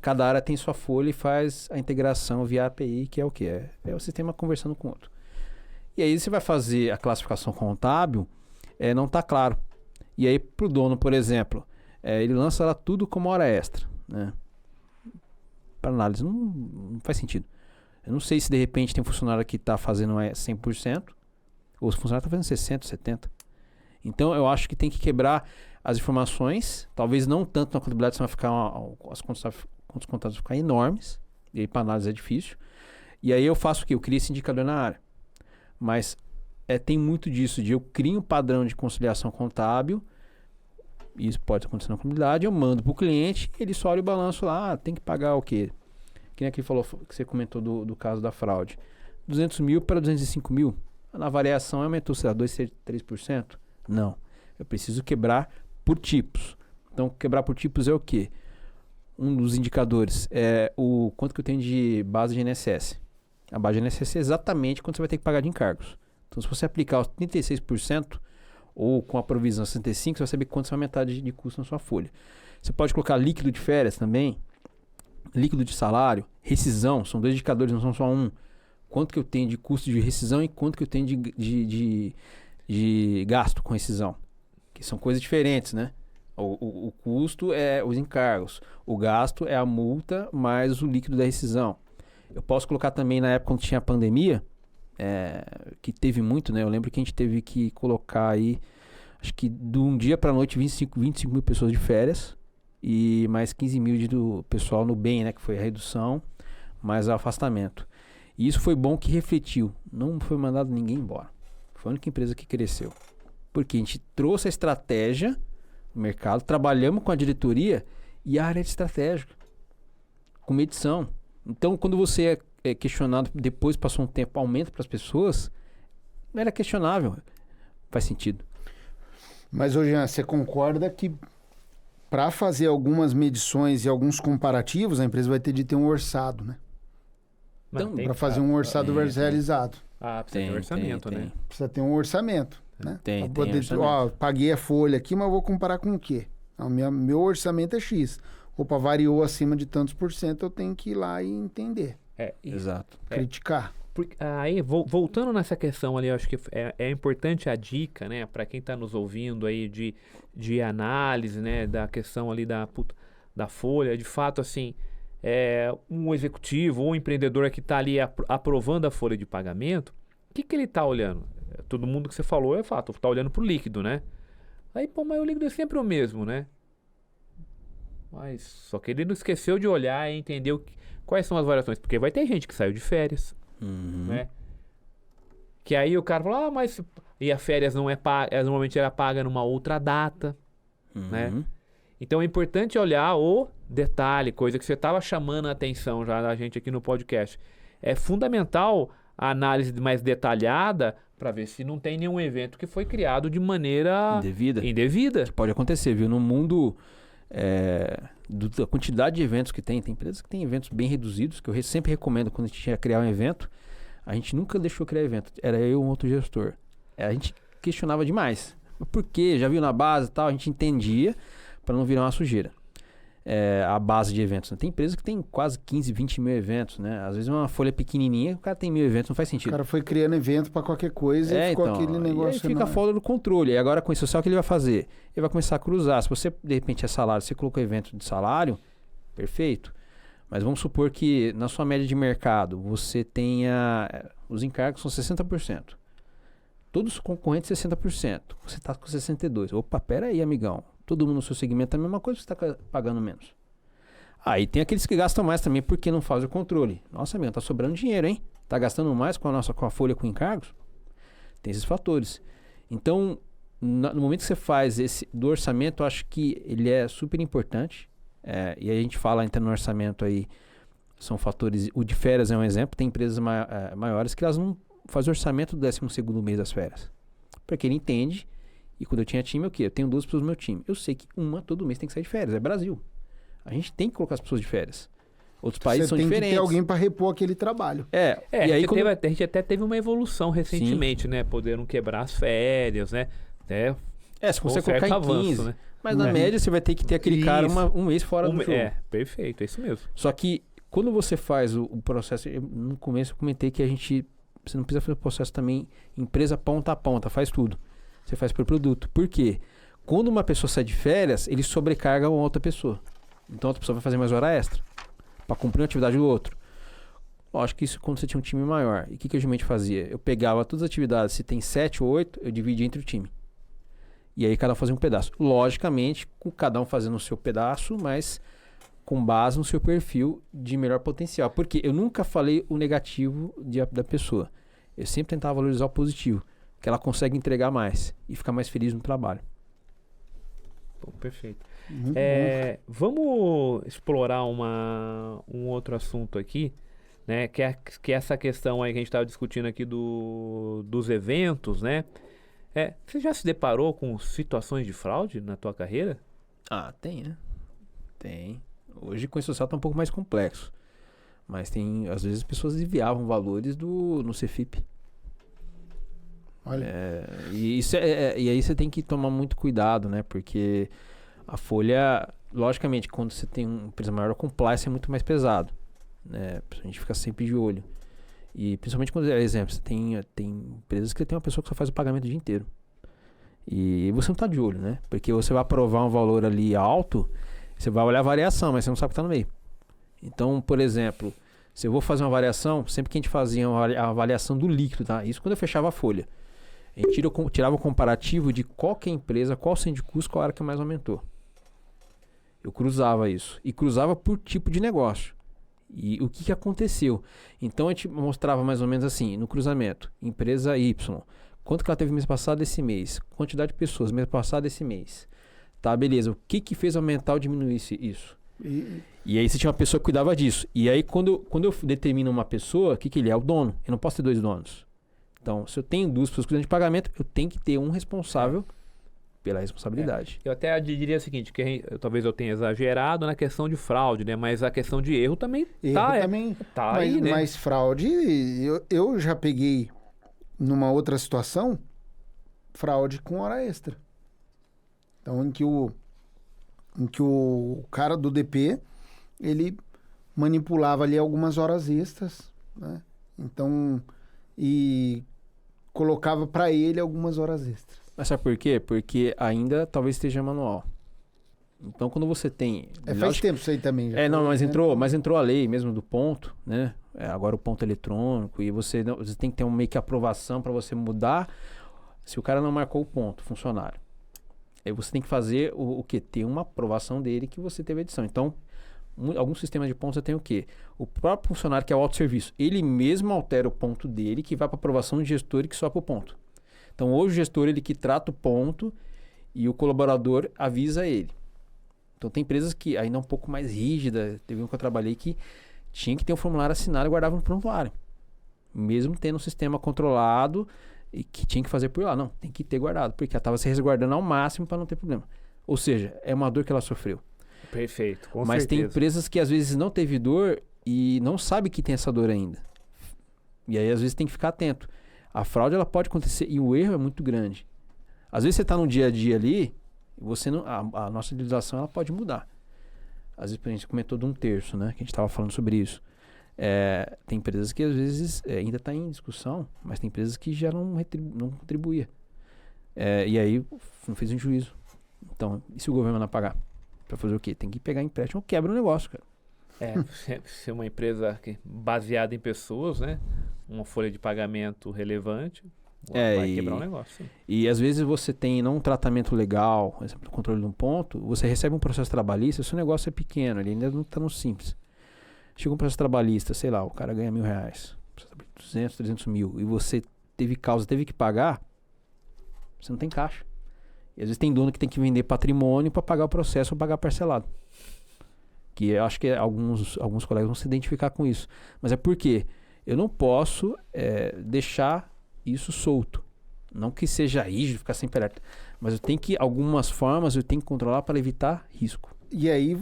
cada área tem sua folha e faz a integração via API, que é o quê? É o sistema conversando com o outro. E aí você vai fazer a classificação contábil, não está claro. E aí para o dono, por exemplo, ele lança lá tudo como hora extra, né? Para análise não faz sentido. Eu não sei se de repente tem um funcionário que está fazendo 100%, ou o funcionário está fazendo 60%, 70%. Então eu acho que tem que quebrar as informações, talvez não tanto na contabilidade, senão vai ficar as contas contábeis vão ficar enormes, e aí para análise é difícil. E aí eu faço o quê? Eu crio esse indicador na área. Mas tem muito disso, de eu crio um padrão de conciliação contábil, isso pode acontecer na contabilidade, eu mando para o cliente, ele só olha o balanço lá, tem que pagar o quê? Que nem aqui falou, que você comentou do caso da fraude. 200 mil para 205 mil. Na variação aumentou, sei lá, 2, 3%? Não. Eu preciso quebrar por tipos. Então, quebrar por tipos é o quê? Um dos indicadores é o quanto que eu tenho de base de INSS. A base de INSS é exatamente quanto você vai ter que pagar de encargos. Então, se você aplicar os 36% ou com a provisão 65%, você vai saber quanto você vai aumentar de custo na sua folha. Você pode colocar líquido de férias também, líquido de salário, rescisão, são 2 indicadores, não são só um. Quanto que eu tenho de custo de rescisão e quanto que eu tenho de gasto com rescisão. Que são coisas diferentes, né? O custo é os encargos, o gasto é a multa mais o líquido da rescisão. Eu posso colocar também na época quando tinha a pandemia, que teve muito, né? Eu lembro que a gente teve que colocar aí, acho que de um dia para a noite, 25 mil pessoas de férias e mais 15 mil do pessoal no bem, né? Que foi a redução, mais o afastamento. E isso foi bom que refletiu. Não foi mandado ninguém embora. Foi a única empresa que cresceu. Porque a gente trouxe a estratégia no mercado, trabalhamos com a diretoria e a área de estratégica, com medição. Então, quando você é questionado, depois passou um tempo, aumenta para as pessoas, não era questionável. Faz sentido. Mas, hoje você concorda que para fazer algumas medições e alguns comparativos, a empresa vai ter de ter um orçado, né? Então, Para fazer um orçado versus realizado. Precisa ter orçamento, né? Precisa ter um orçamento, né? Tem Poder, orçamento. paguei a folha aqui, mas vou comparar com o quê? Meu orçamento é X. Opa, variou acima de tantos por cento, eu tenho que ir lá e entender. Exato. Criticar. Aí, voltando nessa questão ali, eu acho que é importante a dica, né, para quem está nos ouvindo aí de análise, né, da questão ali da folha, de fato, assim, um executivo ou um empreendedor que está ali aprovando a folha de pagamento, o que ele está olhando? Todo mundo que você falou é fato, está olhando para o líquido, né? Aí, mas o líquido é sempre o mesmo, né? Mas só que ele não esqueceu de olhar e entender quais são as variações, porque vai ter gente que saiu de férias, né? Que aí o cara fala, mas e a férias não é paga, normalmente era paga numa outra data, né? Então é importante olhar o detalhe, coisa que você estava chamando a atenção já da gente aqui no podcast. É fundamental a análise mais detalhada para ver se não tem nenhum evento que foi criado de maneira indevida. Que pode acontecer, viu? No mundo da quantidade de eventos que tem empresas que têm eventos bem reduzidos, que eu sempre recomendo quando a gente ia criar um evento. A gente nunca deixou criar evento, era eu e um outro gestor. A gente questionava demais. Por quê? Já viu na base e tal? A gente entendia para não virar uma sujeira. A base de eventos. Tem empresas que tem quase 15, 20 mil eventos, né? Às vezes uma folha pequenininha, o cara tem 1000 eventos, não faz sentido. O cara foi criando evento para qualquer coisa e ficou aquele negócio. E aí fica fora do controle. E agora com esse social, o que ele vai fazer? Ele vai começar a cruzar. Se você, de repente, é salário, você colocou evento de salário, perfeito. Mas vamos supor que na sua média de mercado, você tenha... Os encargos são 60%. Todos os concorrentes 60%. Você está com 62%. Opa, pera aí, amigão. Todo mundo no seu segmento é a mesma coisa, você está pagando menos. Aí tem aqueles que gastam mais também porque não fazem o controle. Nossa, amigo, tá sobrando dinheiro, hein? Tá gastando mais com a folha com encargos? Tem esses fatores. Então, no momento que você faz do orçamento, eu acho que ele é super importante. E aí a gente fala, entra no orçamento aí, são fatores... O de férias é um exemplo. Tem empresas maiores que elas não fazem orçamento do 12º mês das férias. Porque ele entende... E quando eu tinha time, o quê? Eu tenho 12 pessoas no meu time. Eu sei que uma todo mês tem que sair de férias. É Brasil. A gente tem que colocar as pessoas de férias. Outros países são diferentes. Tem que ter alguém para repor aquele trabalho. E aí, a gente até teve uma evolução recentemente, né? Poderam quebrar as férias, né? Se você colocar em 15. Né? Mas na média você vai ter que ter aquele cara um mês fora do jogo. Perfeito. É isso mesmo. Só que quando você faz o processo... No começo eu comentei que você não precisa fazer o processo também empresa ponta a ponta. Faz tudo. Você faz por produto. Por quê? Quando uma pessoa sai de férias, ele sobrecarga uma outra pessoa. Então a outra pessoa vai fazer mais hora extra para cumprir uma atividade do outro. Lógico que isso quando você tinha um time maior. E o que eu geralmente fazia? Eu pegava todas as atividades, se tem 7 ou 8, eu dividia entre o time. E aí cada um fazia um pedaço. Logicamente, com cada um fazendo o seu pedaço, mas com base no seu perfil de melhor potencial. Porque eu nunca falei o negativo da pessoa. Eu sempre tentava valorizar o positivo. Que ela consegue entregar mais e ficar mais feliz no trabalho. Perfeito. Vamos explorar um outro assunto aqui, né? Que é essa questão aí que a gente estava discutindo aqui dos eventos, né? Você já se deparou com situações de fraude na tua carreira? Ah, tem, né? Tem. Hoje com esse social tá um pouco mais complexo. Mas tem, às vezes, as pessoas desviavam valores no Cefip. Olha. E aí você tem que tomar muito cuidado, né? Porque a folha, logicamente, quando você tem uma empresa maior, a compliance é muito mais pesado, né? A gente fica sempre de olho. E principalmente quando, por exemplo, você tem empresas que tem uma pessoa que só faz o pagamento o dia inteiro. E você não está de olho, né? Porque você vai aprovar um valor ali alto, você vai olhar a variação, mas você não sabe o que está no meio. Então, por exemplo, se eu vou fazer uma variação, sempre que a gente fazia a avaliação do líquido, tá? Isso quando eu fechava a folha. A gente tirava o comparativo de qual que é a empresa, qual o centro de custo, qual era que mais aumentou. Eu cruzava isso. E cruzava por tipo de negócio. E o que aconteceu? Então a gente mostrava mais ou menos assim, no cruzamento, empresa Y, quanto que ela teve mês passado esse mês, quantidade de pessoas mês passado esse mês. Tá, beleza, o que fez aumentar ou diminuir isso? E aí você tinha uma pessoa que cuidava disso. E aí quando eu determino uma pessoa, o que ele é? O dono. Eu não posso ter 2 donos. Então, se eu tenho 2 pessoas cuidando de pagamento, eu tenho que ter um responsável pela responsabilidade. Eu até diria o seguinte, que talvez eu tenha exagerado na questão de fraude, né? Mas a questão de erro também tá aí, né? Mas fraude, eu já peguei numa outra situação, fraude com hora extra. Então, em que o cara do DP, ele manipulava ali algumas horas extras, né? Então, e colocava para ele algumas horas extras. Mas sabe por quê? Porque ainda talvez esteja manual. Então, quando você tem... faz tempo isso aí também. Já mas entrou a lei mesmo do ponto, né? Agora o ponto eletrônico, e você tem que ter meio que aprovação para você mudar se o cara não marcou o ponto, funcionário. Aí você tem que fazer o quê? Ter uma aprovação dele que você teve a edição. Então, alguns sistemas de pontos você tem o quê? O próprio funcionário, que é o autosserviço, ele mesmo altera o ponto dele, que vai para aprovação do gestor e que sobe o ponto. Então, hoje o gestor, ele que trata o ponto e o colaborador avisa ele. Então, tem empresas que ainda é um pouco mais rígida. Teve um que eu trabalhei que tinha que ter um formulário assinado e guardava no prontuário. Mesmo tendo um sistema controlado e que tinha que fazer por lá. Não, tem que ter guardado, porque ela estava se resguardando ao máximo para não ter problema. Ou seja, é uma dor que ela sofreu. Perfeito, com Mas certeza. tem empresas que às vezes não teve dor e não sabe que tem essa dor ainda. E aí às vezes tem que ficar atento. A fraude ela pode acontecer e o erro é muito grande. Às vezes você está no dia a dia ali, você não, a nossa utilização ela pode mudar. Às vezes a gente comentou de 1/3, né? Que a gente estava falando sobre isso. Tem empresas que às vezes ainda está em discussão, mas tem empresas que já não contribuía. E aí não fez um juízo. Então, e se o governo não pagar? Para fazer o quê? Tem que pegar empréstimo ou quebra o negócio, cara. Ser uma empresa baseada em pessoas, né? Uma folha de pagamento relevante, vai quebrar um negócio. Sim. E às vezes você tem não um tratamento legal, por exemplo, o controle de um ponto, você recebe um processo trabalhista, se o negócio é pequeno, ele ainda não está no simples. Chega um processo trabalhista, sei lá, o cara ganha R$1.000, 200, 300 mil, e você teve que pagar, você não tem caixa. E às vezes tem dono que tem que vender patrimônio para pagar o processo ou pagar parcelado. Que eu acho que alguns colegas vão se identificar com isso. Mas é porque eu não posso deixar isso solto. Não que seja rígido, ficar sempre alerta. Mas eu tenho que, algumas formas, eu tenho que controlar para evitar risco. E aí,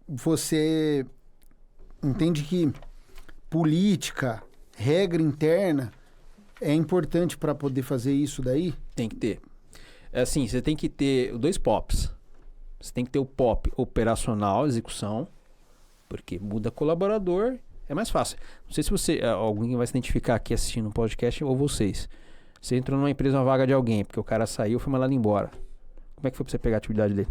você entende que política, regra interna, é importante para poder fazer isso daí? Tem que ter. Assim, você tem que ter 2 POPs. Você tem que ter o POP operacional, execução, porque muda colaborador, é mais fácil. Não sei se alguém vai se identificar aqui assistindo um podcast ou vocês. Você entrou numa empresa, uma vaga de alguém, porque o cara saiu e foi mandado embora. Como é que foi pra você pegar a atividade dele?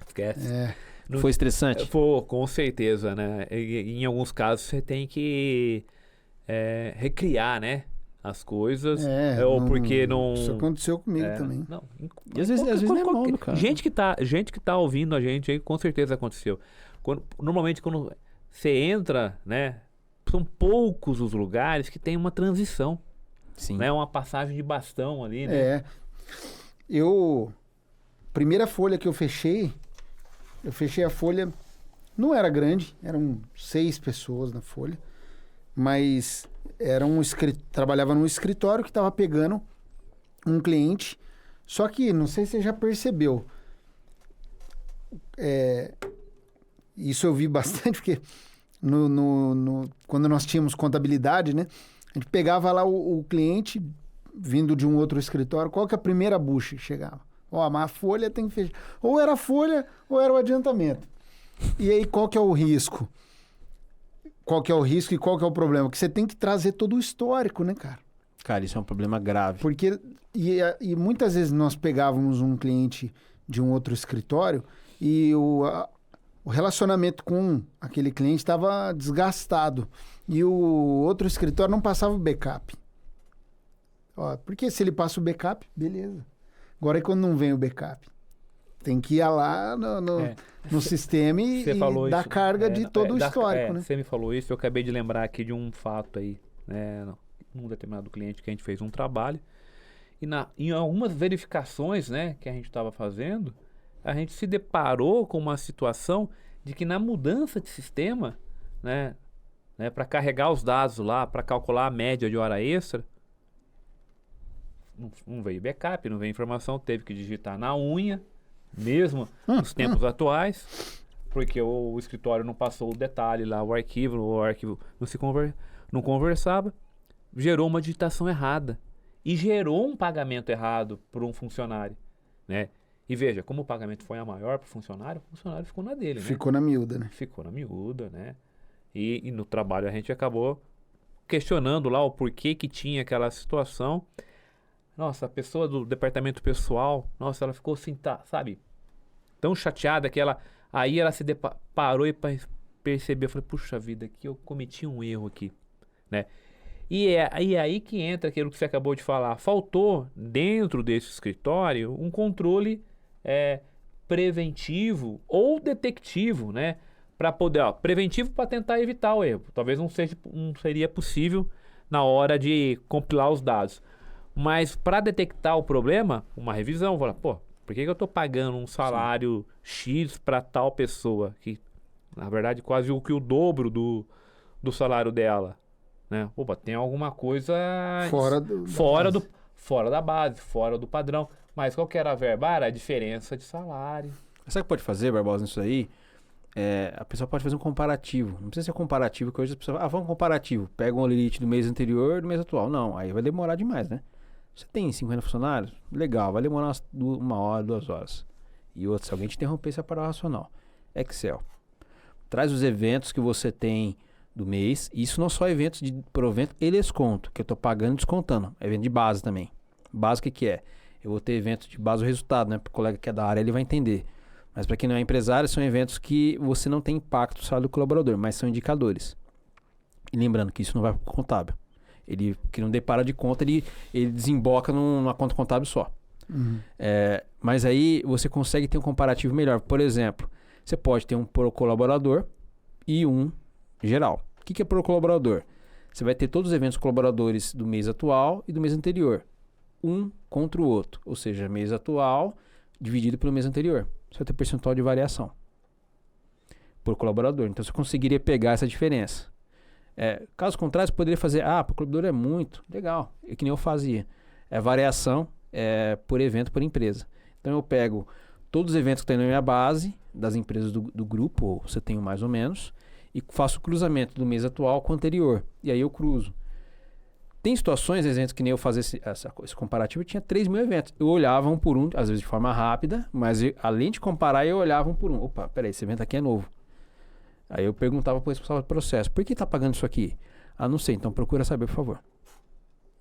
Esquece. Foi estressante? Foi, com certeza, né? Em alguns casos você tem que recriar, né? As coisas. Porque não... Isso aconteceu comigo também. Não. E às vezes não é mal, cara. Gente que tá ouvindo a gente aí, com certeza aconteceu. Normalmente quando você entra, né? São poucos os lugares que tem uma transição. Sim. Né? Uma passagem de bastão ali, né? Primeira folha que eu fechei a folha Não era grande, eram 6 pessoas na folha, mas trabalhava num escritório que estava pegando um cliente. Só que, não sei se você já percebeu, isso eu vi bastante, porque quando nós tínhamos contabilidade, né? A gente pegava lá o cliente vindo de um outro escritório, qual que é a primeira bucha que chegava? Ó, mas a folha tem que fechar. Ou era a folha, ou era o adiantamento. E aí, qual que é o risco? Qual que é o risco e qual que é o problema? Que você tem que trazer todo o histórico, né, cara? Cara, isso é um problema grave. Porque, e muitas vezes nós pegávamos um cliente de um outro escritório e o relacionamento com aquele cliente estava desgastado. E o outro escritório não passava o backup. Ó, porque se ele passa o backup, beleza. Agora é quando não vem o backup. Tem que ir lá no sistema e dar carga de todo o histórico, né? Você me falou isso, eu acabei de lembrar aqui de um fato aí, né? Num determinado cliente que a gente fez um trabalho. E em algumas verificações, né, que a gente estava fazendo, a gente se deparou com uma situação de que na mudança de sistema, né, para carregar os dados lá, para calcular a média de hora extra, não veio backup, não veio informação, teve que digitar na unha, mesmo nos tempos atuais, porque o escritório não passou o detalhe lá, o arquivo não conversava, gerou uma digitação errada e gerou um pagamento errado para um funcionário, né? E veja, como o pagamento foi a maior para o funcionário ficou na dele, né? Ficou na miúda, né? Ficou na miúda, né? E no trabalho a gente acabou questionando lá o porquê que tinha aquela situação. Nossa, a pessoa do departamento pessoal, nossa, ela ficou assim, sabe? Tão chateada que aí ela se parou e percebeu, falei, puxa vida, aqui eu cometi um erro aqui, né? E é aí que entra aquilo que você acabou de falar. Faltou dentro desse escritório um controle preventivo ou detectivo, né? Para poder, preventivo para tentar evitar o erro. Talvez não seria possível na hora de compilar os dados. Mas para detectar o problema, uma revisão, falar, pô, por que eu estou pagando um salário X para tal pessoa que, na verdade, quase o dobro do salário dela, né? Opa, tem alguma coisa fora da base, fora do padrão. Mas qual que era a verba? Era a diferença de salário. Sabe o que pode fazer, Barbosa, nisso aí? A pessoa pode fazer um comparativo. Não precisa ser comparativo, que hoje a pessoa vamos comparativo. Pega um limite do mês anterior e do mês atual. Não, aí vai demorar demais, né? Você tem 50 funcionários? Legal, vai demorar uma hora, 2 horas. E outra, se alguém te interromper, você vai parar o racional. Excel. Traz os eventos que você tem do mês. Isso não só eventos de provento e desconto, que eu estou pagando e descontando. É evento de base também. Base o que é? Eu vou ter evento de base o resultado, né? Para o colega que é da área, ele vai entender. Mas para quem não é empresário, são eventos que você não tem impacto no salário do colaborador, mas são indicadores. E lembrando que isso não vai para o contábil. Ele que não depara de conta, ele desemboca numa conta contábil só. Uhum. Mas aí você consegue ter um comparativo melhor. Por exemplo, você pode ter um por colaborador e um geral. O que é por colaborador? Você vai ter todos os eventos colaboradores do mês atual e do mês anterior. Um contra o outro. Ou seja, mês atual dividido pelo mês anterior. Você vai ter percentual de variação por colaborador. Então você conseguiria pegar essa diferença. Caso contrário, você poderia fazer, por colaborador é muito, legal, é que nem eu fazia. Variação por evento, por empresa. Então eu pego todos os eventos que tem na minha base, das empresas do grupo, ou você tem mais ou menos, e faço o cruzamento do mês atual com o anterior. E aí eu cruzo. Tem situações, exemplos que nem eu fazia esse comparativo, eu tinha 3 mil eventos. Eu olhava um por um, às vezes de forma rápida, mas além de comparar, eu olhava um por um. Opa, peraí, esse evento aqui é novo. Aí eu perguntava para o responsável do processo, por que está pagando isso aqui? Não sei, então procura saber, por favor.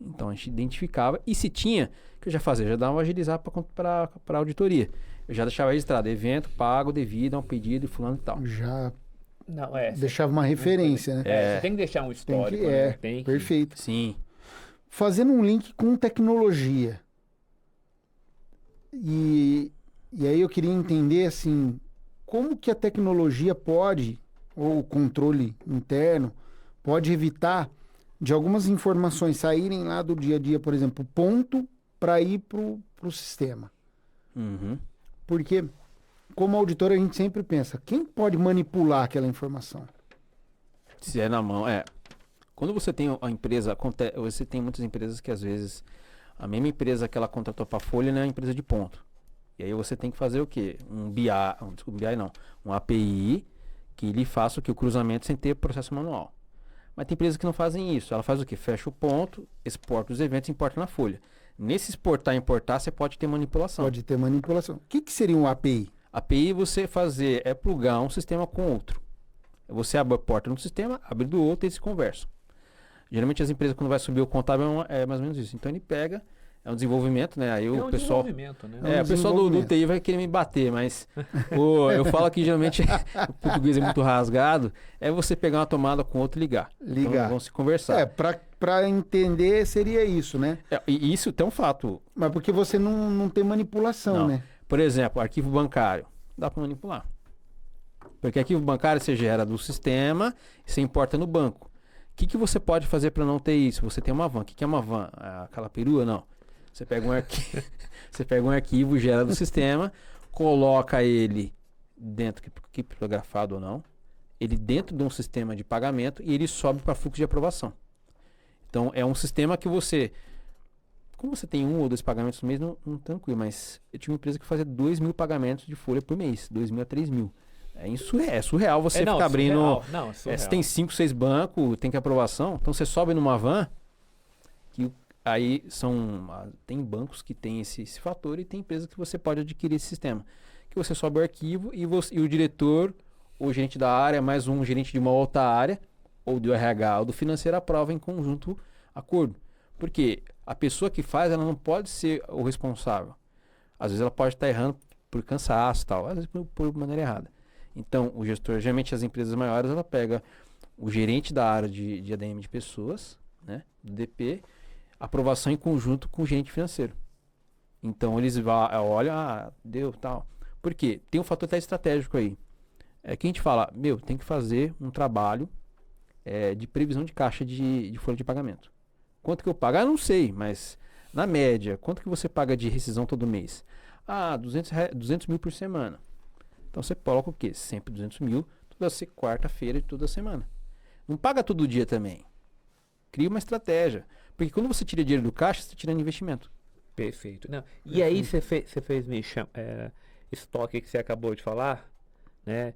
Então a gente identificava, e se tinha, o que eu já fazia? Eu já dava uma agilizar para a auditoria. Eu já deixava registrado, evento, pago, devido a um pedido, fulano e tal. Já Não, deixava uma referência, né? Você tem que deixar um histórico, né? Perfeito. Sim. Fazendo um link com tecnologia. E aí eu queria entender, assim, como que a tecnologia pode, ou o controle interno, pode evitar de algumas informações saírem lá do dia a dia, por exemplo, ponto para ir pro sistema. Uhum. Porque como auditor, a gente sempre pensa, quem pode manipular aquela informação? Se é na mão, Quando você tem a empresa, você tem muitas empresas que às vezes a mesma empresa que ela contratou para a Folha não é uma empresa de ponto. E aí você tem que fazer o quê? Um API que lhe faça o cruzamento sem ter processo manual. Mas tem empresas que não fazem isso. Ela faz o quê? Fecha o ponto, exporta os eventos e importa na Folha. Nesse exportar e importar, você pode ter manipulação. Pode ter manipulação. O que seria um API? API você fazer é plugar um sistema com outro. Você abre a porta no sistema, abre do outro e eles se conversam. Geralmente as empresas, quando vai subir o contábil, é mais ou menos isso. Então ele pega, é um desenvolvimento, né? Aí o pessoal. Desenvolvimento, né? O pessoal do TI vai querer me bater, mas eu falo que geralmente o português é muito rasgado. É você pegar uma tomada com outra e ligar. Então, vão se conversar. Para entender seria isso, né? E isso tem um fato. Mas porque você não tem manipulação, né? Por exemplo, arquivo bancário. Dá para manipular. Porque arquivo bancário você gera do sistema e você importa no banco. O que você pode fazer para não ter isso? Você tem uma van. O que é uma van? Aquela perua? Não. Você pega um arquivo, gera do sistema, coloca ele dentro, criptografado ou não, ele dentro de um sistema de pagamento e ele sobe para fluxo de aprovação. Então é um sistema que como você tem 1 ou 2 pagamentos no mês, não tranquilo, mas eu tinha uma empresa que fazia 2.000 pagamentos de folha por mês, 2.000 a 3.000. É surreal você ficar abrindo. Você tem 5, 6 bancos, tem que aprovação. Então você sobe numa van, que aí tem bancos que tem esse fator e tem empresas que você pode adquirir esse sistema. Que você sobe o arquivo e o diretor, ou gerente da área, mais um gerente de uma outra área, ou do RH ou do financeiro, aprova em conjunto acordo. Porque a pessoa que faz, ela não pode ser o responsável. Às vezes ela pode estar errando por cansaço e tal, às vezes por maneira errada. Então, o gestor, geralmente as empresas maiores, ela pega o gerente da área de ADM de pessoas, né, do DP, aprovação em conjunto com o gerente financeiro. Então, eles olham, deu, tal. Por quê? Tem um fator até estratégico aí. É que a gente fala, tem que fazer um trabalho de previsão de caixa de folha de pagamento. Quanto que eu pago? Não sei, mas na média, quanto que você paga de rescisão todo mês? 200 mil por semana. Então você coloca o quê? Sempre 200 mil, toda quarta-feira de toda semana. Não paga todo dia também. Cria uma estratégia. Porque quando você tira dinheiro do caixa, você tira no investimento. Perfeito. Não. E aí você fez estoque que você acabou de falar, né?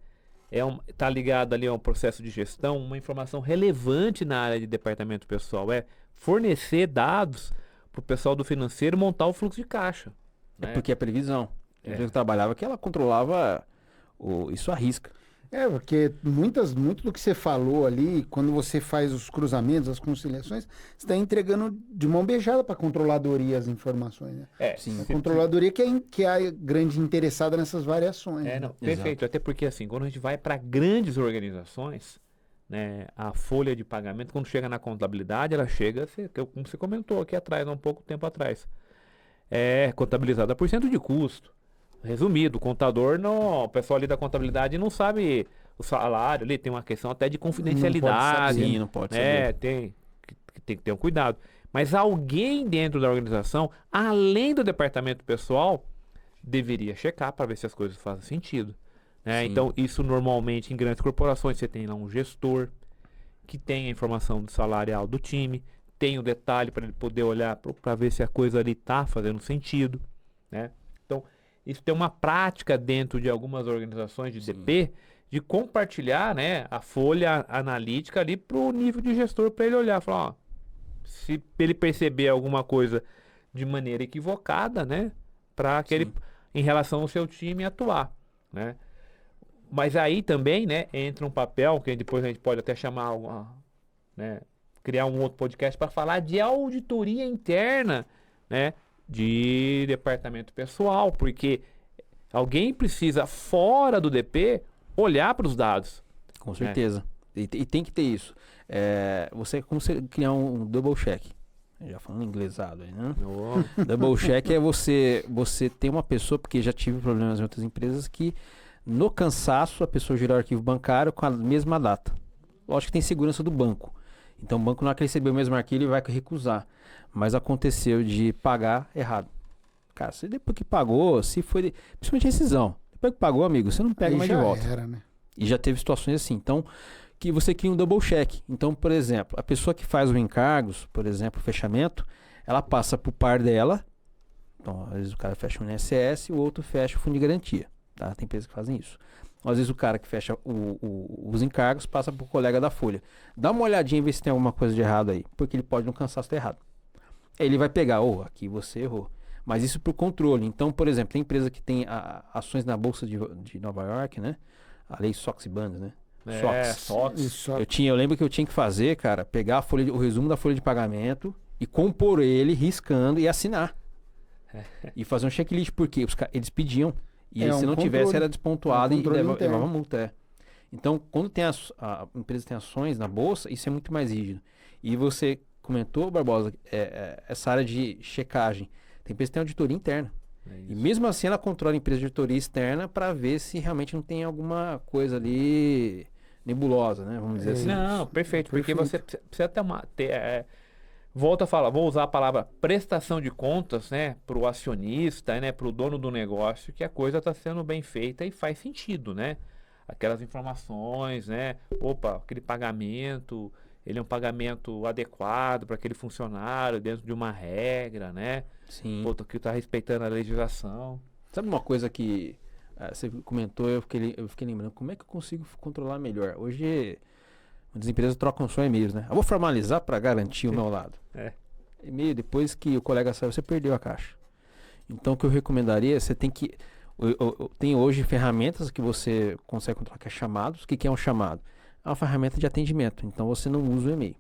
Tá ligado ali a um processo de gestão, uma informação relevante na área de departamento pessoal. É fornecer dados para o pessoal do financeiro montar o fluxo de caixa. Né? Porque a previsão. A empresa que trabalhava que ela controlava isso à risca. Porque muito do que você falou ali, quando você faz os cruzamentos, as conciliações, você está entregando de mão beijada para a controladoria as informações, né? Sim. A controladoria que é a grande interessada nessas variações. Não, perfeito. Até porque, assim, quando a gente vai para grandes organizações, né, a folha de pagamento, quando chega na contabilidade, ela chega, como você comentou aqui atrás, há um pouco tempo atrás, é contabilizada por cento de custo. Resumido, o contador o pessoal ali da contabilidade não sabe o salário ali, tem uma questão até de confidencialidade. Não pode saber. Tem que ter um cuidado. Mas alguém dentro da organização, além do departamento pessoal, deveria checar para ver se as coisas fazem sentido. Né? Então, isso normalmente em grandes corporações, você tem lá um gestor que tem a informação do salarial do time, tem o detalhe para ele poder olhar para ver se a coisa ali está fazendo sentido. Né? Então, isso tem uma prática dentro de algumas organizações de DP de compartilhar, né, a folha analítica ali para o nível de gestor, para ele olhar e falar, se ele perceber alguma coisa de maneira equivocada, né, para que ele, em relação ao seu time, atuar, né. Mas aí também, né, entra um papel que depois a gente pode até chamar, criar um outro podcast para falar de auditoria interna, né, de departamento pessoal, porque alguém precisa, fora do DP, olhar para os dados. Com certeza. E tem que ter isso. Como você criar um double check. Já falando inglesado aí, né? Double check é você ter uma pessoa, porque já tive problemas em outras empresas, que no cansaço a pessoa girar o arquivo bancário com a mesma data. Lógico que tem segurança do banco. Então o banco, na hora que receber o mesmo arquivo, ele vai recusar. Mas aconteceu de pagar errado. Cara, se depois que pagou, se foi... Principalmente rescisão. que pagou, amigo, você não pega Aí mais de já volta. era, né? E já teve situações assim. Então, que você cria um double check. Então, por exemplo, a pessoa que faz o encargos, por exemplo, o fechamento, ela passa pro par dela. Então, às vezes o cara fecha um INSS e o outro fecha o fundo de garantia. Tá? Tem empresas que fazem isso. Às vezes o cara que fecha os encargos passa pro colega da folha. Dá uma olhadinha e vê se tem alguma coisa de errado aí. Porque ele pode não cansar se tá errado. Aí ele vai pegar, aqui você errou. Mas isso por controle. Então, por exemplo, tem empresa que tem ações na Bolsa de Nova York, né? A lei SOX-Bands, né? SOX. Isso, Eu lembro que eu tinha que fazer, cara, pegar o resumo da folha de pagamento e compor ele, riscando e assinar. E fazer um checklist, porque eles pediam. E se não tivesse, era despontuado e levava multa. Então, quando a empresa tem ações na bolsa, isso é muito mais rígido. E você comentou, Barbosa, essa área de checagem. Tem empresa que tem auditoria interna. E mesmo assim, ela controla a empresa de auditoria externa para ver se realmente não tem alguma coisa ali nebulosa, né? Vamos dizer assim. Não, perfeito. Porque você precisa volta a falar, vou usar a palavra prestação de contas, né, para o acionista, né, para o dono do negócio, que a coisa está sendo bem feita e faz sentido, né? Aquelas informações, né? Opa, aquele pagamento, ele é um pagamento adequado para aquele funcionário dentro de uma regra, né? Sim. Pô, que está respeitando a legislação. Sabe uma coisa que você comentou, eu fiquei lembrando, como é que eu consigo controlar melhor? Hoje, as empresas trocam só e-mails, né? Eu vou formalizar para garantir o meu lado. E-mail, depois que o colega saiu, você perdeu a caixa. Então, o que eu recomendaria, você tem que... Tem hoje ferramentas que você consegue controlar, que é chamados. O que é um chamado? É uma ferramenta de atendimento. Então, você não usa o e-mail.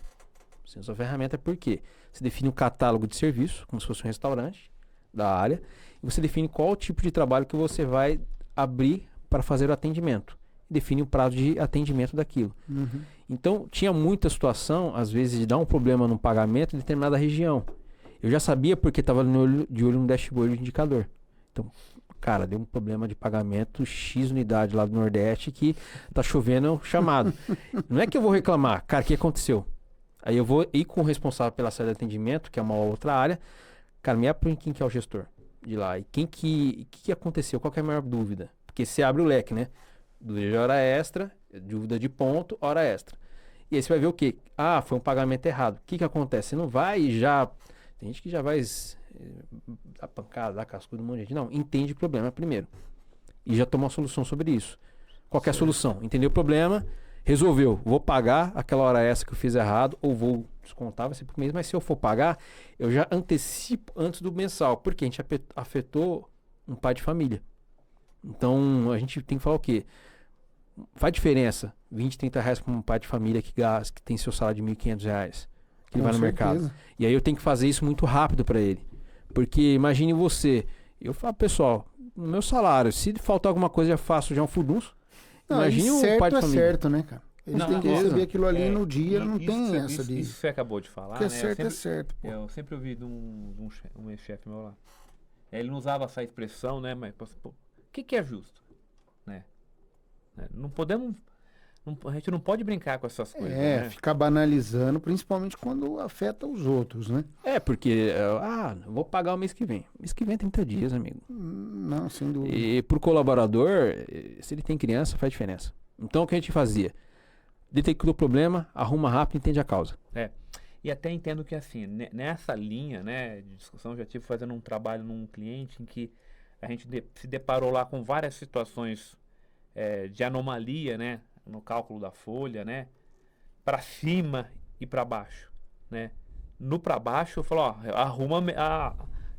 Você usa a ferramenta por quê? Você define um catálogo de serviço, como se fosse um restaurante da área, e você define qual tipo de trabalho que você vai abrir para fazer o atendimento. Define o prazo de atendimento daquilo. Uhum. Então, tinha muita situação, às vezes, de dar um problema no pagamento em determinada região. Eu já sabia porque estava de olho no dashboard do indicador. Então, cara, deu um problema de pagamento X unidade lá do Nordeste que tá chovendo chamado. Não é que eu vou reclamar, cara, o que aconteceu? Aí eu vou ir com o responsável pela série de atendimento, que é uma outra área. Cara, me abre quem que é o gestor de lá. E que aconteceu? Qual que é a maior dúvida? Porque você abre o leque, né? Dúvida de hora extra, dúvida de ponto, hora extra. E aí você vai ver o quê? Ah, foi um pagamento errado. O que acontece? Você não vai já... Tem gente que já vai dar pancada, dar cascudo um monte de gente. Não, entende o problema primeiro. E já toma uma solução sobre isso. Qual que é a solução? Entendeu o problema, resolveu. Vou pagar aquela hora extra que eu fiz errado, ou vou descontar, vai ser por mês. Mas se eu for pagar, eu já antecipo antes do mensal. Porque a gente afetou um pai de família. Então, a gente tem que falar o quê? Faz diferença 20, 30 reais para um pai de família que tem seu salário de R$1.500, que ele vai no mercado. E aí eu tenho que fazer isso muito rápido para ele. Porque imagine você, eu falo, pessoal, no meu salário, se faltar alguma coisa, eu faço já um furdunço. Imagine um pai de família. Certo, né, cara? Eles têm que receber aquilo ali no dia, não tem essa de... Isso que você acabou de falar, que né? é certo, é certo. Pô. Eu sempre ouvi de um ex-chefe meu lá. Ele não usava essa expressão, né? Mas, pô, o que é justo? Né? Não podemos... a gente não pode brincar com essas coisas, né? Ficar banalizando, principalmente quando afeta os outros, né? Porque, vou pagar o mês que vem. Mês que vem é 30 dias, amigo. Não, sem dúvida. E pro colaborador, se ele tem criança, faz diferença. Então, o que a gente fazia? Detectou o problema, arruma rápido e entende a causa. E até entendo que, assim, nessa linha, né, de discussão, já tive fazendo um trabalho num cliente em que a gente se deparou lá com várias situações de anomalia, né, no cálculo da folha, né, para cima e para baixo, né. No para baixo, eu falo,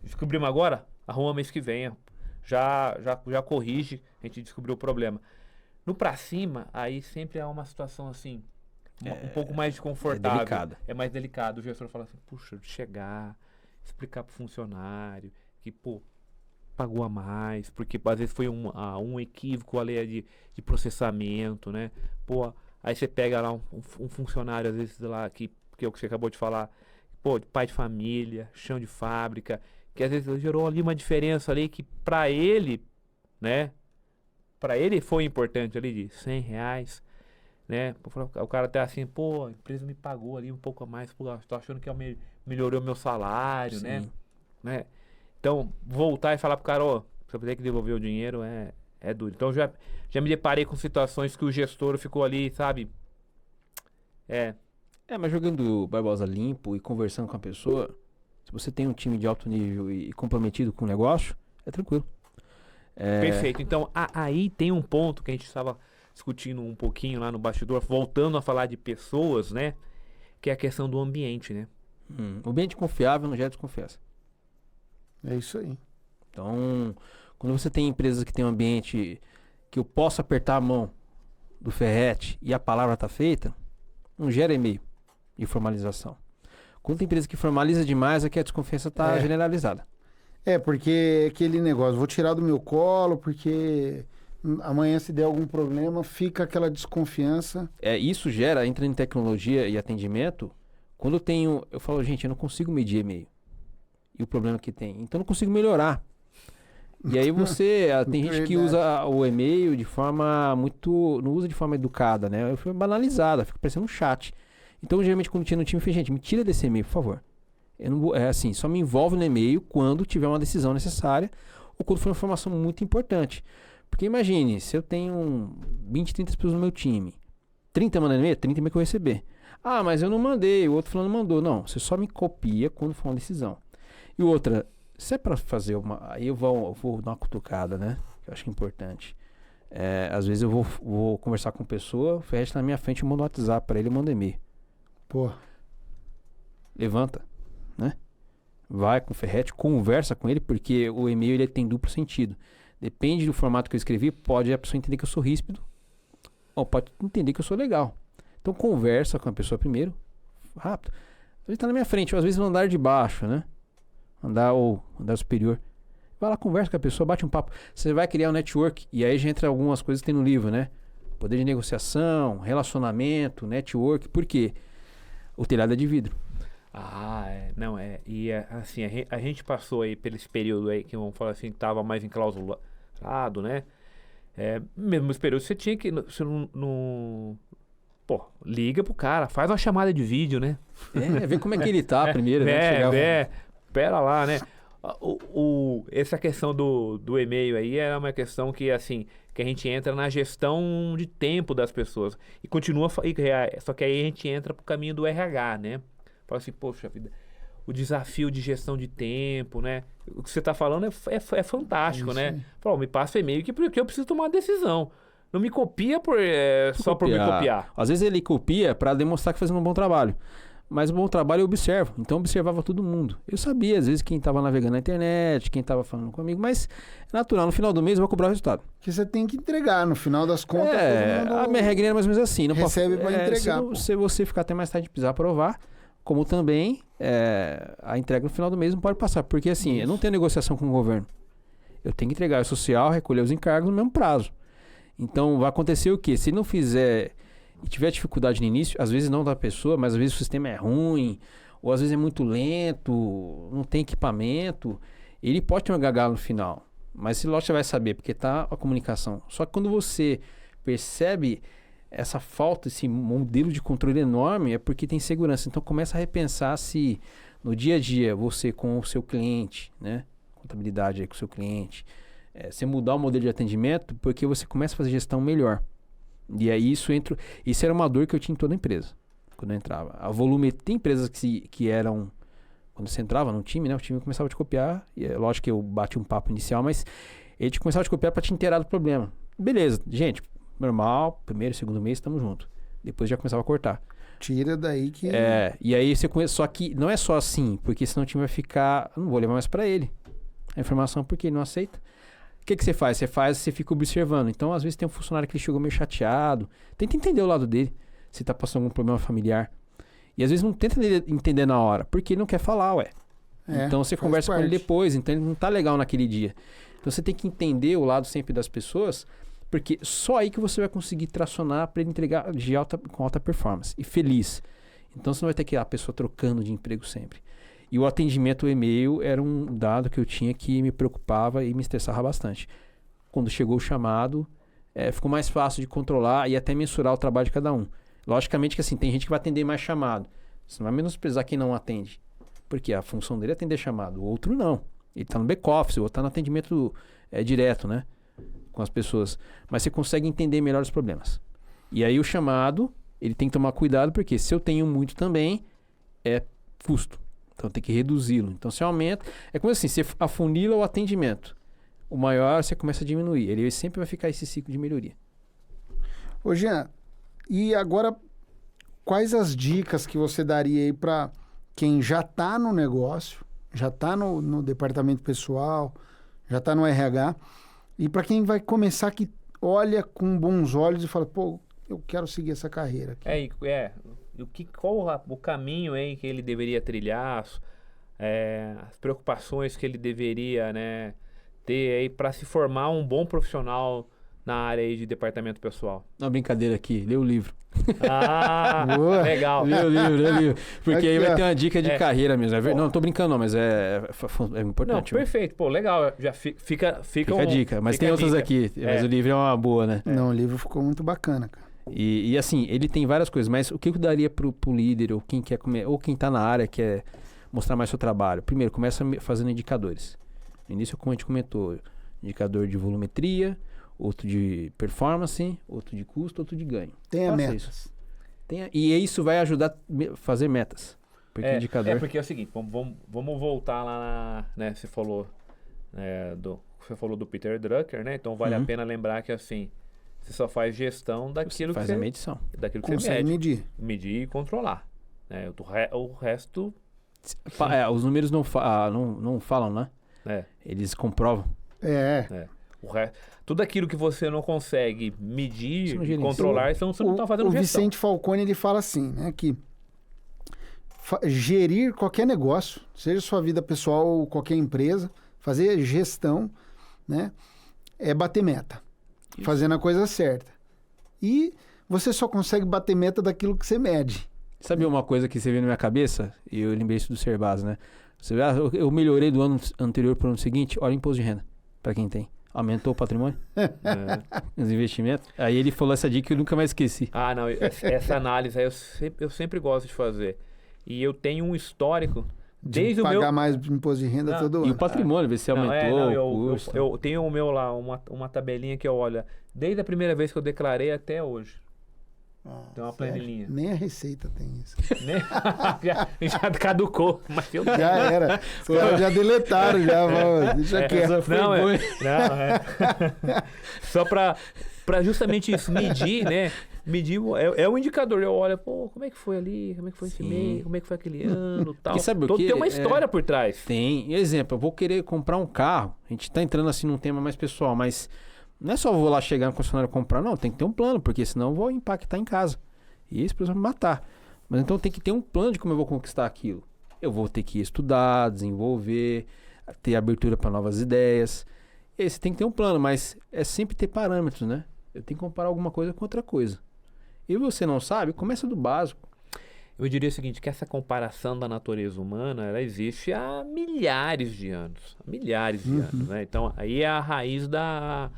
descobrimos agora, arruma mês que vem, já corrige, a gente descobriu o problema. No para cima, aí sempre é uma situação assim, um pouco mais desconfortável. É mais delicado. O gestor fala assim, puxa, chegar, explicar pro funcionário que, pô, pagou a mais, porque às vezes foi um equívoco ali de processamento, né? Pô, aí você pega lá um funcionário, às vezes lá, que é o que você acabou de falar, pô, pai de família, chão de fábrica, que às vezes gerou ali uma diferença ali que pra ele, né? Pra ele foi importante ali de R$100, né? O cara tá assim, pô, a empresa me pagou ali um pouco a mais, pô, tô achando que melhorou meu salário, né? Então, voltar e falar pro cara, você vai ter que devolver o dinheiro É duro. Então já me deparei com situações que o gestor ficou ali, sabe? Mas jogando Barbosa limpo e conversando com a pessoa, se você tem um time de alto nível e comprometido com o negócio, é tranquilo. Perfeito. Então, aí tem um ponto que a gente estava discutindo um pouquinho lá no bastidor, voltando a falar de pessoas, né? Que é a questão do ambiente, né? O ambiente confiável não gera desconfiança. É isso aí. Então, quando você tem empresas que tem um ambiente que eu posso apertar a mão do Ferretti e a palavra está feita, não gera e-mail de formalização. Quando tem empresa que formaliza demais, é que a desconfiança está generalizada. Porque aquele negócio, vou tirar do meu colo, porque amanhã se der algum problema, fica aquela desconfiança. Isso gera, entra em tecnologia e atendimento, quando eu falo, gente, eu não consigo medir e-mail. E o problema que tem. Então eu não consigo melhorar. E aí tem gente que usa o e-mail de forma não usa de forma educada, né? Foi banalizada, fica parecendo um chat. Então, geralmente, quando tinha no time, eu falei, gente, me tira desse e-mail, por favor. Eu não vou, só me envolve no e-mail quando tiver uma decisão necessária ou quando for uma informação muito importante. Porque imagine, se eu tenho 20, 30 pessoas no meu time, 30 mandando e-mail, 30 e-mail que eu vou receber. Ah, mas eu não mandei, o outro fulano mandou. Não, você só me copia quando for uma decisão. E outra, se é para fazer aí eu vou dar uma cutucada, né? Que eu acho que é importante. Às vezes eu vou conversar com pessoa, o Ferretti na minha frente, eu mando um WhatsApp para ele, eu mando e-mail. Pô. Levanta, né? Vai com o Ferretti, conversa com ele, porque o e-mail ele tem duplo sentido. Depende do formato que eu escrevi, pode a pessoa entender que eu sou ríspido, ou pode entender que eu sou legal. Então conversa com a pessoa primeiro, rápido. Às vezes tá na minha frente, ou às vezes no andar de baixo, né? Andar superior. Vai lá, conversa com a pessoa, bate um papo. Você vai criar um network, e aí já entra algumas coisas que tem no livro, né? Poder de negociação, relacionamento, network. Por quê? O telhado é de vidro. Não, e assim, a gente passou aí por esse período aí, que vamos falar assim, tava mais enclausurado, né? Mesmo esse período, você tinha que, você não liga pro cara, faz uma chamada de vídeo, né? Vê como é que ele tá primeiro, né? Pera lá, né? Essa questão do e-mail aí é uma questão que, assim, que a gente entra na gestão de tempo das pessoas. E continua, só que aí a gente entra pro caminho do RH, né? Fala assim, poxa vida, o desafio de gestão de tempo, né? O que você tá falando é fantástico, né? Fala, me passa o e-mail porque eu preciso tomar uma decisão. Não me copia só por me copiar. Às vezes ele copia para demonstrar que fazendo um bom trabalho. Mas o bom trabalho eu observo. Então eu observava todo mundo. Eu sabia, às vezes, quem estava navegando na internet, quem estava falando comigo, mas é natural, no final do mês eu vou cobrar o resultado. Que você tem que entregar, no final das contas. A minha regra é mais ou menos assim. Não recebe para entregar. Se você ficar até mais tarde precisar provar, como também a entrega no final do mês não pode passar. Porque assim, eu não tenho negociação com o governo. Eu tenho que entregar o social, recolher os encargos no mesmo prazo. Então vai acontecer o quê? Se não fizer e tiver dificuldade no início, às vezes não da pessoa, mas às vezes o sistema é ruim, ou às vezes é muito lento, não tem equipamento, ele pode ter um gargalo no final. Mas se lógico você vai saber, porque tá a comunicação. Só que quando você percebe essa falta, esse modelo de controle enorme, é porque tem segurança. Então começa a repensar se no dia a dia você com o seu cliente, né? Contabilidade aí com o seu cliente, você mudar o modelo de atendimento, porque você começa a fazer gestão melhor. E aí isso era uma dor que eu tinha em toda a empresa, quando eu entrava. A volume, tem empresas que eram, quando você entrava no time, né? O time começava a te copiar, e é lógico que eu bati um papo inicial, mas ele começava a te copiar para te inteirar do problema. Beleza, gente, normal, primeiro, segundo mês, estamos juntos. Depois já começava a cortar. Tira daí que... E aí você conhece, só que não é só assim, porque senão o time vai ficar, não vou levar mais para ele a informação porque ele não aceita. O que você faz? Você fica observando. Então, às vezes tem um funcionário que ele chegou meio chateado. Tenta entender o lado dele, se tá passando algum problema familiar. E às vezes não tenta entender na hora, porque ele não quer falar, então você conversa com ele depois, então ele não tá legal naquele dia. Então você tem que entender o lado sempre das pessoas, porque só aí que você vai conseguir tracionar para ele entregar com alta performance e feliz. Então você não vai ter que ir a pessoa trocando de emprego sempre. E o atendimento, o e-mail, era um dado que eu tinha que me preocupava e me estressava bastante. Quando chegou o chamado, ficou mais fácil de controlar e até mensurar o trabalho de cada um. Logicamente que assim, tem gente que vai atender mais chamado. Você não vai menosprezar quem não atende. Porque a função dele é atender chamado. O outro não. Ele está no back-office, ou está no atendimento direto, né? com as pessoas, mas você consegue entender melhor os problemas. E aí o chamado, ele tem que tomar cuidado, porque se eu tenho muito também, é custo. Então tem que reduzi-lo. Então se aumenta, é como assim, você afunila o atendimento. O maior você começa a diminuir. Ele sempre vai ficar esse ciclo de melhoria. Ô Jean, e agora, quais as dicas que você daria aí para quem já está no negócio, já está no departamento pessoal, já está no RH, e para quem vai começar, que olha com bons olhos e fala, pô, eu quero seguir essa carreira aqui. Qual o caminho aí que ele deveria trilhar, as preocupações que ele deveria, né, ter aí para se formar um bom profissional na área aí de departamento pessoal? Uma brincadeira aqui, lê o livro. Ah, legal. Lê o livro. Porque Aqui, aí vai ó. ter uma dica de carreira mesmo. Não, tô brincando não, mas é importante. Não, perfeito. Pô, legal. Já fica a dica. Mas tem outras aqui. Mas o livro é uma boa, né? Não, o livro ficou muito bacana, cara. E assim, ele tem várias coisas, mas o que eu daria pro líder, ou quem quer ou quem tá na área, quer mostrar mais seu trabalho? Primeiro, começa fazendo indicadores. No início, como a gente comentou, indicador de volumetria, outro de performance, outro de custo, outro de ganho. Tenha Faça metas. isso. E isso vai ajudar a fazer metas. Porque indicador... porque é o seguinte, vamos voltar lá né, você falou do Peter Drucker, né? Então vale a pena lembrar que assim, você só faz gestão daquilo faz a medição. Daquilo que Consegue você medir e controlar. Né? O resto... Os números não falam, né? Eles comprovam. Tudo aquilo que você não consegue medir e controlar, então você não está fazendo gestão. O Vicente Falcone, ele fala assim, né, que gerir qualquer negócio, seja sua vida pessoal ou qualquer empresa, fazer gestão, né, é bater meta, fazendo a coisa certa. E você só consegue bater meta daquilo que você mede. Sabe uma coisa que você veio na minha cabeça? E eu lembrei isso do Cerbasi, né? Você vê, eu melhorei do ano anterior para o ano seguinte, olha o imposto de renda, para quem tem. Aumentou o patrimônio? Os investimentos? Aí ele falou essa dica que eu nunca mais esqueci. Ah, não. Essa análise aí eu sempre gosto de fazer. E eu tenho um histórico desde de pagar mais imposto de renda todo ano. E o patrimônio, ver se aumentou o custo. Eu tenho o meu lá, uma tabelinha que eu olho desde a primeira vez que eu declarei até hoje. Tem uma planilhinha. Nem a Receita tem isso. já caducou. Mas eu tenho. Já era. Os caras já deletaram, deixa quieto. Só para justamente isso, medir, né? Medir é um indicador. Eu olho, pô, como é que foi ali? Como é que foi esse mês? Como é que foi aquele ano? Tal. Sabe o quê? Tem uma história por trás. Tem. Exemplo, eu vou querer comprar um carro. A gente tá entrando assim num tema mais pessoal, mas não é só vou lá chegar no concessionário e comprar, não. Tem que ter um plano, porque senão eu vou impactar em casa. E esse pessoal vai me matar. Mas então tem que ter um plano de como eu vou conquistar aquilo. Eu vou ter que estudar, desenvolver, ter abertura para novas ideias. Esse tem que ter um plano, mas é sempre ter parâmetros, né? Eu tenho que comparar alguma coisa com outra coisa. E você não sabe, começa do básico. Eu diria o seguinte, que essa comparação da natureza humana, ela existe há milhares de anos. Né? Então, aí é a raiz da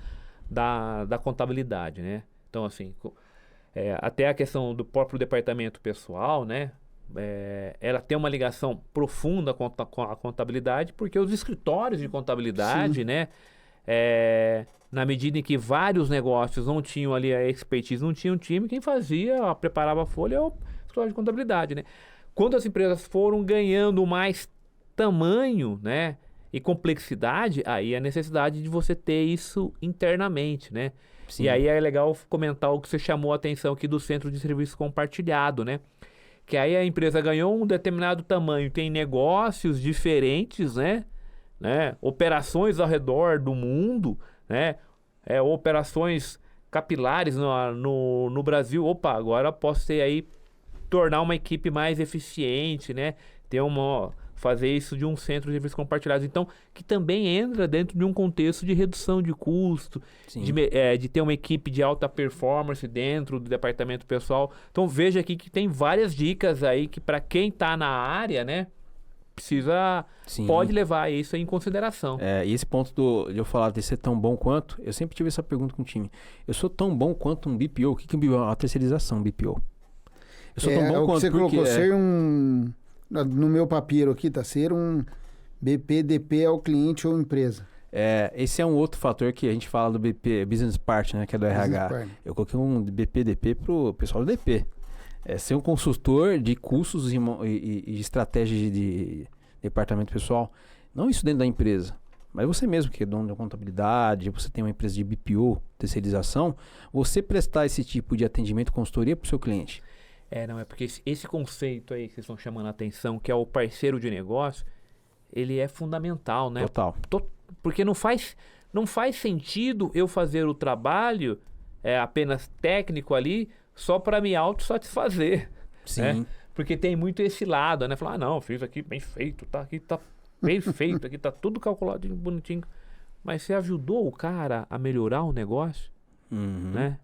contabilidade, né? Então, assim, até a questão do próprio departamento pessoal, né? Ela tem uma ligação profunda com a contabilidade, porque os escritórios de contabilidade, né? Na medida em que vários negócios não tinham ali a expertise, não tinham time, quem fazia, preparava a folha é o escritório de contabilidade, né? Quando as empresas foram ganhando mais tamanho, né? E complexidade, aí a necessidade de você ter isso internamente, né? Sim. E aí é legal comentar o que você chamou a atenção aqui do Centro de Serviço Compartilhado, né? Que aí a empresa ganhou um determinado tamanho, tem negócios diferentes, né? Operações ao redor do mundo, né? Operações capilares no Brasil. Opa, agora posso ter aí, tornar uma equipe mais eficiente, né? Fazer isso de um centro de serviços compartilhados. Então, que também entra dentro de um contexto de redução de custo, de ter uma equipe de alta performance dentro do departamento pessoal. Então, veja aqui que tem várias dicas aí que para quem está na área, né? Pode levar isso em consideração. E esse ponto de eu falar de ser tão bom quanto, eu sempre tive essa pergunta com o time. Eu sou tão bom quanto um BPO? O que é um BPO? Uma terceirização, BPO. Eu sou tão bom quanto... Você colocou ser no meu papiro aqui, tá? Ser um BPDP ao cliente ou empresa. Esse é um outro fator que a gente fala do BP, Business Partner, né, que é do RH. Eu coloquei um BPDP pro pessoal do DP. Ser um consultor de custos e estratégia de departamento pessoal. Não isso dentro da empresa, mas você mesmo que é dono da contabilidade, você tem uma empresa de BPO, terceirização, você prestar esse tipo de atendimento, consultoria para o seu cliente. Não, é porque esse conceito aí que vocês estão chamando a atenção, que é o parceiro de negócio, ele é fundamental, né? Total. Porque não faz sentido eu fazer o trabalho apenas técnico ali só para me autossatisfazer. Sim. Né? Porque tem muito esse lado, né? Falar, não, fiz aqui bem feito, tá? Aqui tá perfeito, aqui tá tudo calculadinho, bonitinho. Mas você ajudou o cara a melhorar o negócio, né?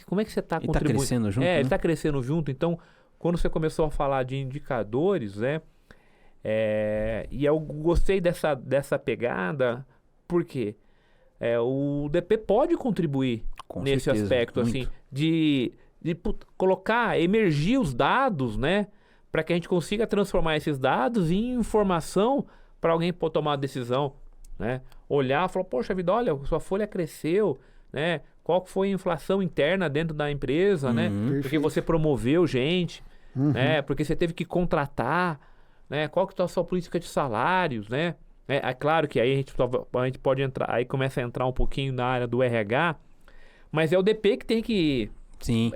Como é que você está contribuindo? Ele está crescendo junto, né? Ele está crescendo junto. Então, quando você começou a falar de indicadores, né? E eu gostei dessa pegada, porque o DP pode contribuir nesse certeza, aspecto, muito. assim, de colocar, emergir os dados, né? Para que a gente consiga transformar esses dados em informação para alguém tomar uma decisão, né? Olhar e falar, poxa vida, olha, sua folha cresceu, né? Qual foi a inflação interna dentro da empresa, né? Porque você promoveu gente, né? Porque você teve que contratar, né? Qual que é a sua política de salários, né? É claro que aí a gente pode entrar, aí começa a entrar um pouquinho na área do RH, mas é o DP que tem que Sim.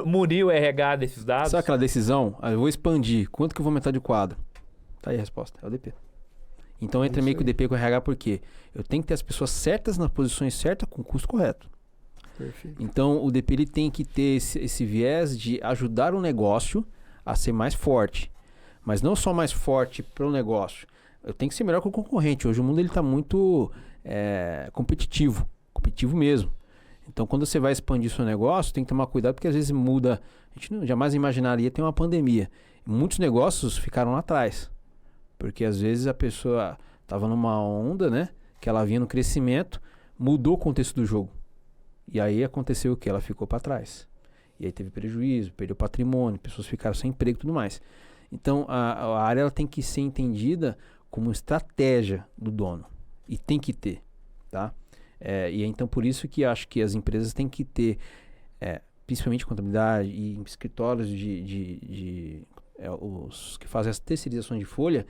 munir o RH desses dados. Sabe aquela decisão? Eu vou expandir. Quanto que eu vou aumentar de quadro? Tá aí a resposta. É o DP. Então entra meio que o DP com o RH porque eu tenho que ter as pessoas certas nas posições certas com o custo correto. Perfeito. Então o DP ele tem que ter esse viés de ajudar o negócio a ser mais forte. Mas não só mais forte para o negócio. Eu tenho que ser melhor que o concorrente. Hoje o mundo está muito competitivo mesmo. Então, quando você vai expandir seu negócio, tem que tomar cuidado, porque às vezes muda. A gente jamais imaginaria ter uma pandemia. Muitos negócios ficaram lá atrás. Porque às vezes a pessoa estava numa onda, né? Que ela vinha no crescimento, mudou o contexto do jogo. E aí aconteceu o quê? Ela ficou para trás. E aí teve prejuízo, perdeu patrimônio, pessoas ficaram sem emprego e tudo mais. Então, a área ela tem que ser entendida como estratégia do dono. E tem que ter, tá? E então por isso que acho que as empresas têm que ter, principalmente contabilidade e escritórios os que fazem as terceirizações de folha,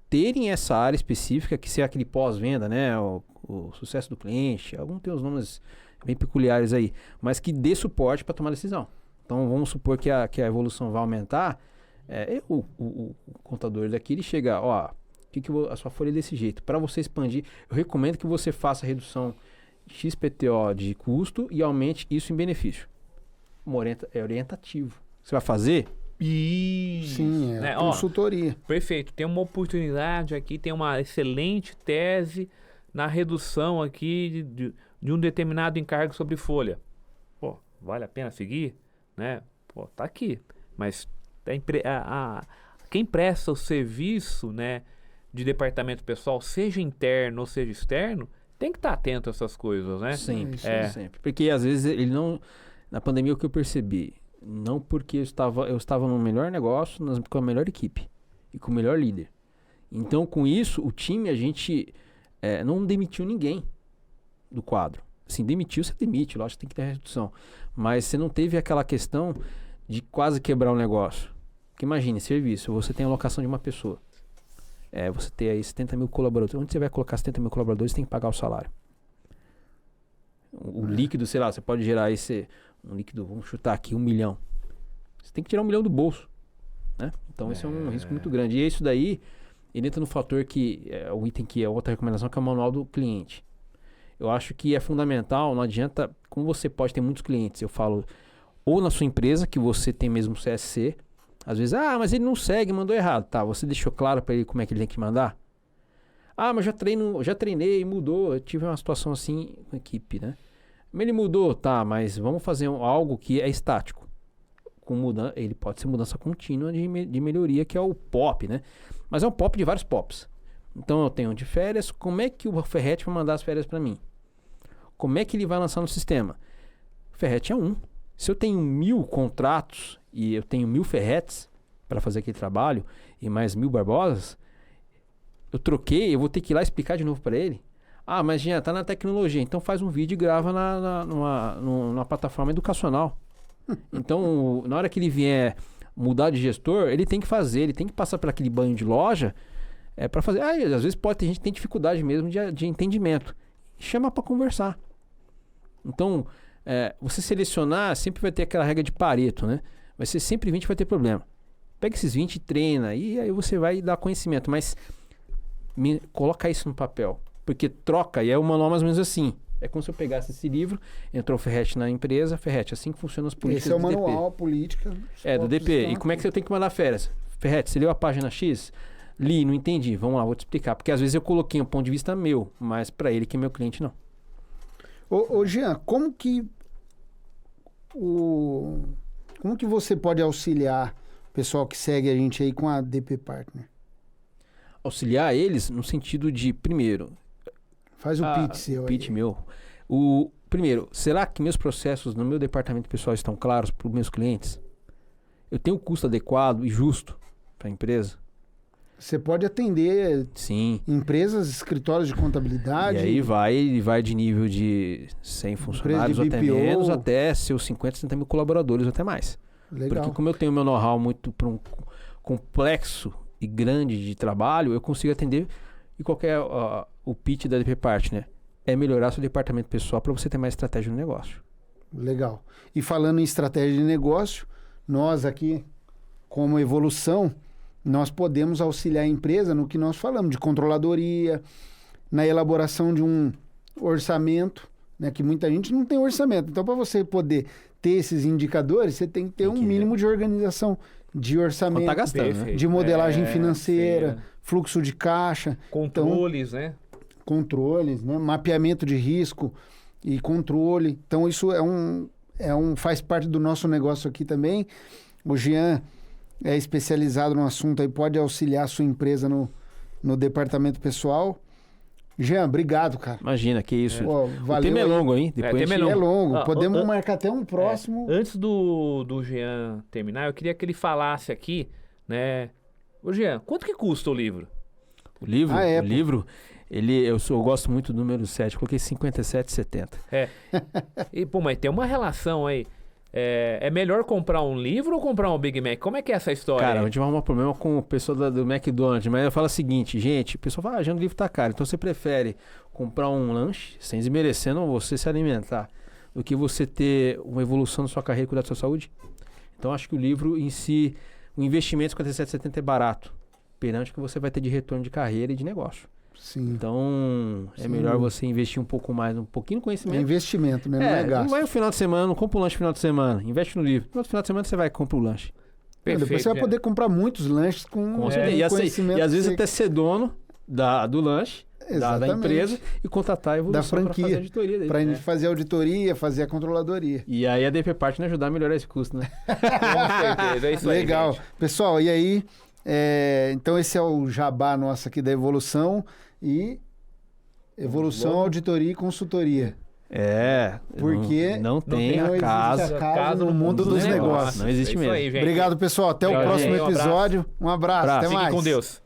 terem essa área específica, que seja aquele pós-venda, né? O sucesso do cliente, alguns tem os nomes bem peculiares aí, mas que dê suporte para tomar decisão. Então vamos supor que a evolução vai aumentar, o contador daqui, ele chega, a sua folha é desse jeito. Para você expandir, eu recomendo que você faça a redução XPTO de custo e aumente isso em benefício. É orientativo. Você vai fazer? Isso. Sim, consultoria. Perfeito. Tem uma oportunidade aqui, tem uma excelente tese na redução aqui de um determinado encargo sobre folha. Pô, vale a pena seguir? Né? Pô, tá aqui. Mas quem presta o serviço, né, de departamento pessoal, seja interno ou seja externo, tem que estar atento a essas coisas, né? Sempre, sempre. Porque às vezes ele não... Na pandemia o que eu percebi, não porque eu estava no melhor negócio, com a melhor equipe e com o melhor líder. Então com isso, o time, a gente não demitiu ninguém do quadro. Assim, demitiu, você demite, lógico, tem que ter redução. Mas você não teve aquela questão de quase quebrar o negócio. Porque imagine, serviço, você tem a alocação de uma pessoa. Você tem aí 70 mil colaboradores. Onde você vai colocar 70 mil colaboradores, você tem que pagar o salário. O líquido, sei lá, você pode gerar um líquido, vamos chutar aqui, 1 milhão. Você tem que tirar 1 milhão do bolso. Né? Então esse é um risco muito grande. E isso daí, ele entra no fator que, o item que é outra recomendação, que é o manual do cliente. Eu acho que é fundamental, não adianta, como você pode ter muitos clientes, eu falo, ou na sua empresa, que você tem mesmo CSC, às vezes, mas ele não segue, mandou errado. Tá, você deixou claro para ele como é que ele tem que mandar? Mas já treinei, mudou. Eu tive uma situação assim com a equipe, né? Mas ele mudou, tá, mas vamos fazer algo que é estático. Ele pode ser mudança contínua de melhoria, que é o POP, né? Mas é um POP de vários POPs. Então eu tenho de férias, como é que o Ferret vai mandar as férias para mim? Como é que ele vai lançar no sistema? O Ferret é 1. Se eu tenho 1000 contratos e eu tenho 1000 ferretes para fazer aquele trabalho e mais 1000 barbosas, eu troquei, eu vou ter que ir lá explicar de novo para ele. Ah, mas Jean, tá na tecnologia, então faz um vídeo e grava numa plataforma educacional. Então, na hora que ele vier mudar de gestor, ele tem que fazer, ele tem que passar por aquele banho de loja para fazer. Às vezes pode ter gente que tem dificuldade mesmo de entendimento. Chama para conversar. Então, você selecionar, sempre vai ter aquela regra de Pareto, né? Vai ser sempre 20, vai ter problema. Pega esses 20 e treina, e aí você vai dar conhecimento. Mas coloca isso no papel. Porque troca, e é o manual mais ou menos assim. É como se eu pegasse esse livro, entrou o Ferretti na empresa, Ferretti, assim que funcionam as políticas do DP. Esse é o manual, a política. Do DP. E como é que você tem que mandar férias? Ferretti, você leu a página X? Li, não entendi. Vamos lá, vou te explicar. Porque às vezes eu coloquei um ponto de vista meu, mas para ele que é meu cliente, não. Ô Jean, como que você pode auxiliar o pessoal que segue a gente aí com a DP Partner? Auxiliar eles no sentido de, primeiro... Faz o pitch seu aí. Pitch meu. Primeiro, será que meus processos no meu departamento pessoal estão claros para os meus clientes? Eu tenho um custo adequado e justo para a empresa? Você pode atender Sim. Empresas, escritórios de contabilidade. E aí vai de nível de 100 funcionários ou até menos, até seus 50, 60 mil colaboradores ou até mais. Legal. Porque como eu tenho meu know-how muito para um complexo e grande de trabalho, eu consigo atender. E qual que é o pitch da DP Partner? É melhorar seu departamento pessoal para você ter mais estratégia no negócio. Legal. E falando em estratégia de negócio, nós aqui, como Evolução, nós podemos auxiliar a empresa no que nós falamos, de controladoria, na elaboração de um orçamento, né, que muita gente não tem orçamento. Então, para você poder ter esses indicadores, você tem que ter um mínimo de organização, de orçamento, tá gastando, né? de modelagem financeira, fluxo de caixa. Controles, né? Controles, né? Mapeamento de risco e controle. Então, isso faz parte do nosso negócio aqui também. O Jean é especializado no assunto e pode auxiliar a sua empresa no departamento pessoal. Jean, obrigado, cara. Imagina, que isso. Pô, valeu. O tema é longo, hein? Depois tema é longo. Podemos marcar até um próximo. Antes do Jean terminar, eu queria que ele falasse aqui, né? Ô Jean, quanto que custa o livro? O livro? O livro, eu gosto muito do número 7, coloquei 57,70. Mas tem uma relação aí. É melhor comprar um livro ou comprar um Big Mac? Como é que é essa história? Cara, a gente vai arrumar problema com o pessoal do McDonald's, mas eu falo o seguinte, gente, o pessoal fala, já o livro tá caro, então você prefere comprar um lanche, sem desmerecendo você se alimentar, do que você ter uma evolução na sua carreira e cuidar da sua saúde? Então acho que o livro em si, o investimento 57,70 é barato, perante o que você vai ter de retorno de carreira e de negócio. Sim. Então, é melhor você investir um pouco mais, um pouquinho no conhecimento. É investimento, né? Não é gasto. Não vai no final de semana, não compra um lanche no final de semana. Investe no livro. No final de semana você vai e compra o lanche. Perfeito, depois você vai poder comprar muitos lanches com conhecimento. E às vezes até ser dono do lanche, da empresa, e contratar a Evolução da franquia, para fazer a auditoria dele. Para fazer a auditoria, fazer a controladoria. E aí a DP Partner ajudar a melhorar esse custo, né? Com certeza, é isso aí. Legal. Gente. Pessoal, e aí... então esse é o jabá nosso aqui da Evolução e Evolução, Auditoria e Consultoria. Porque não tem acaso no mundo dos negócios. Não existe mesmo. Aí, obrigado, pessoal. Até o próximo episódio. Um abraço. Até mais. Fique com Deus.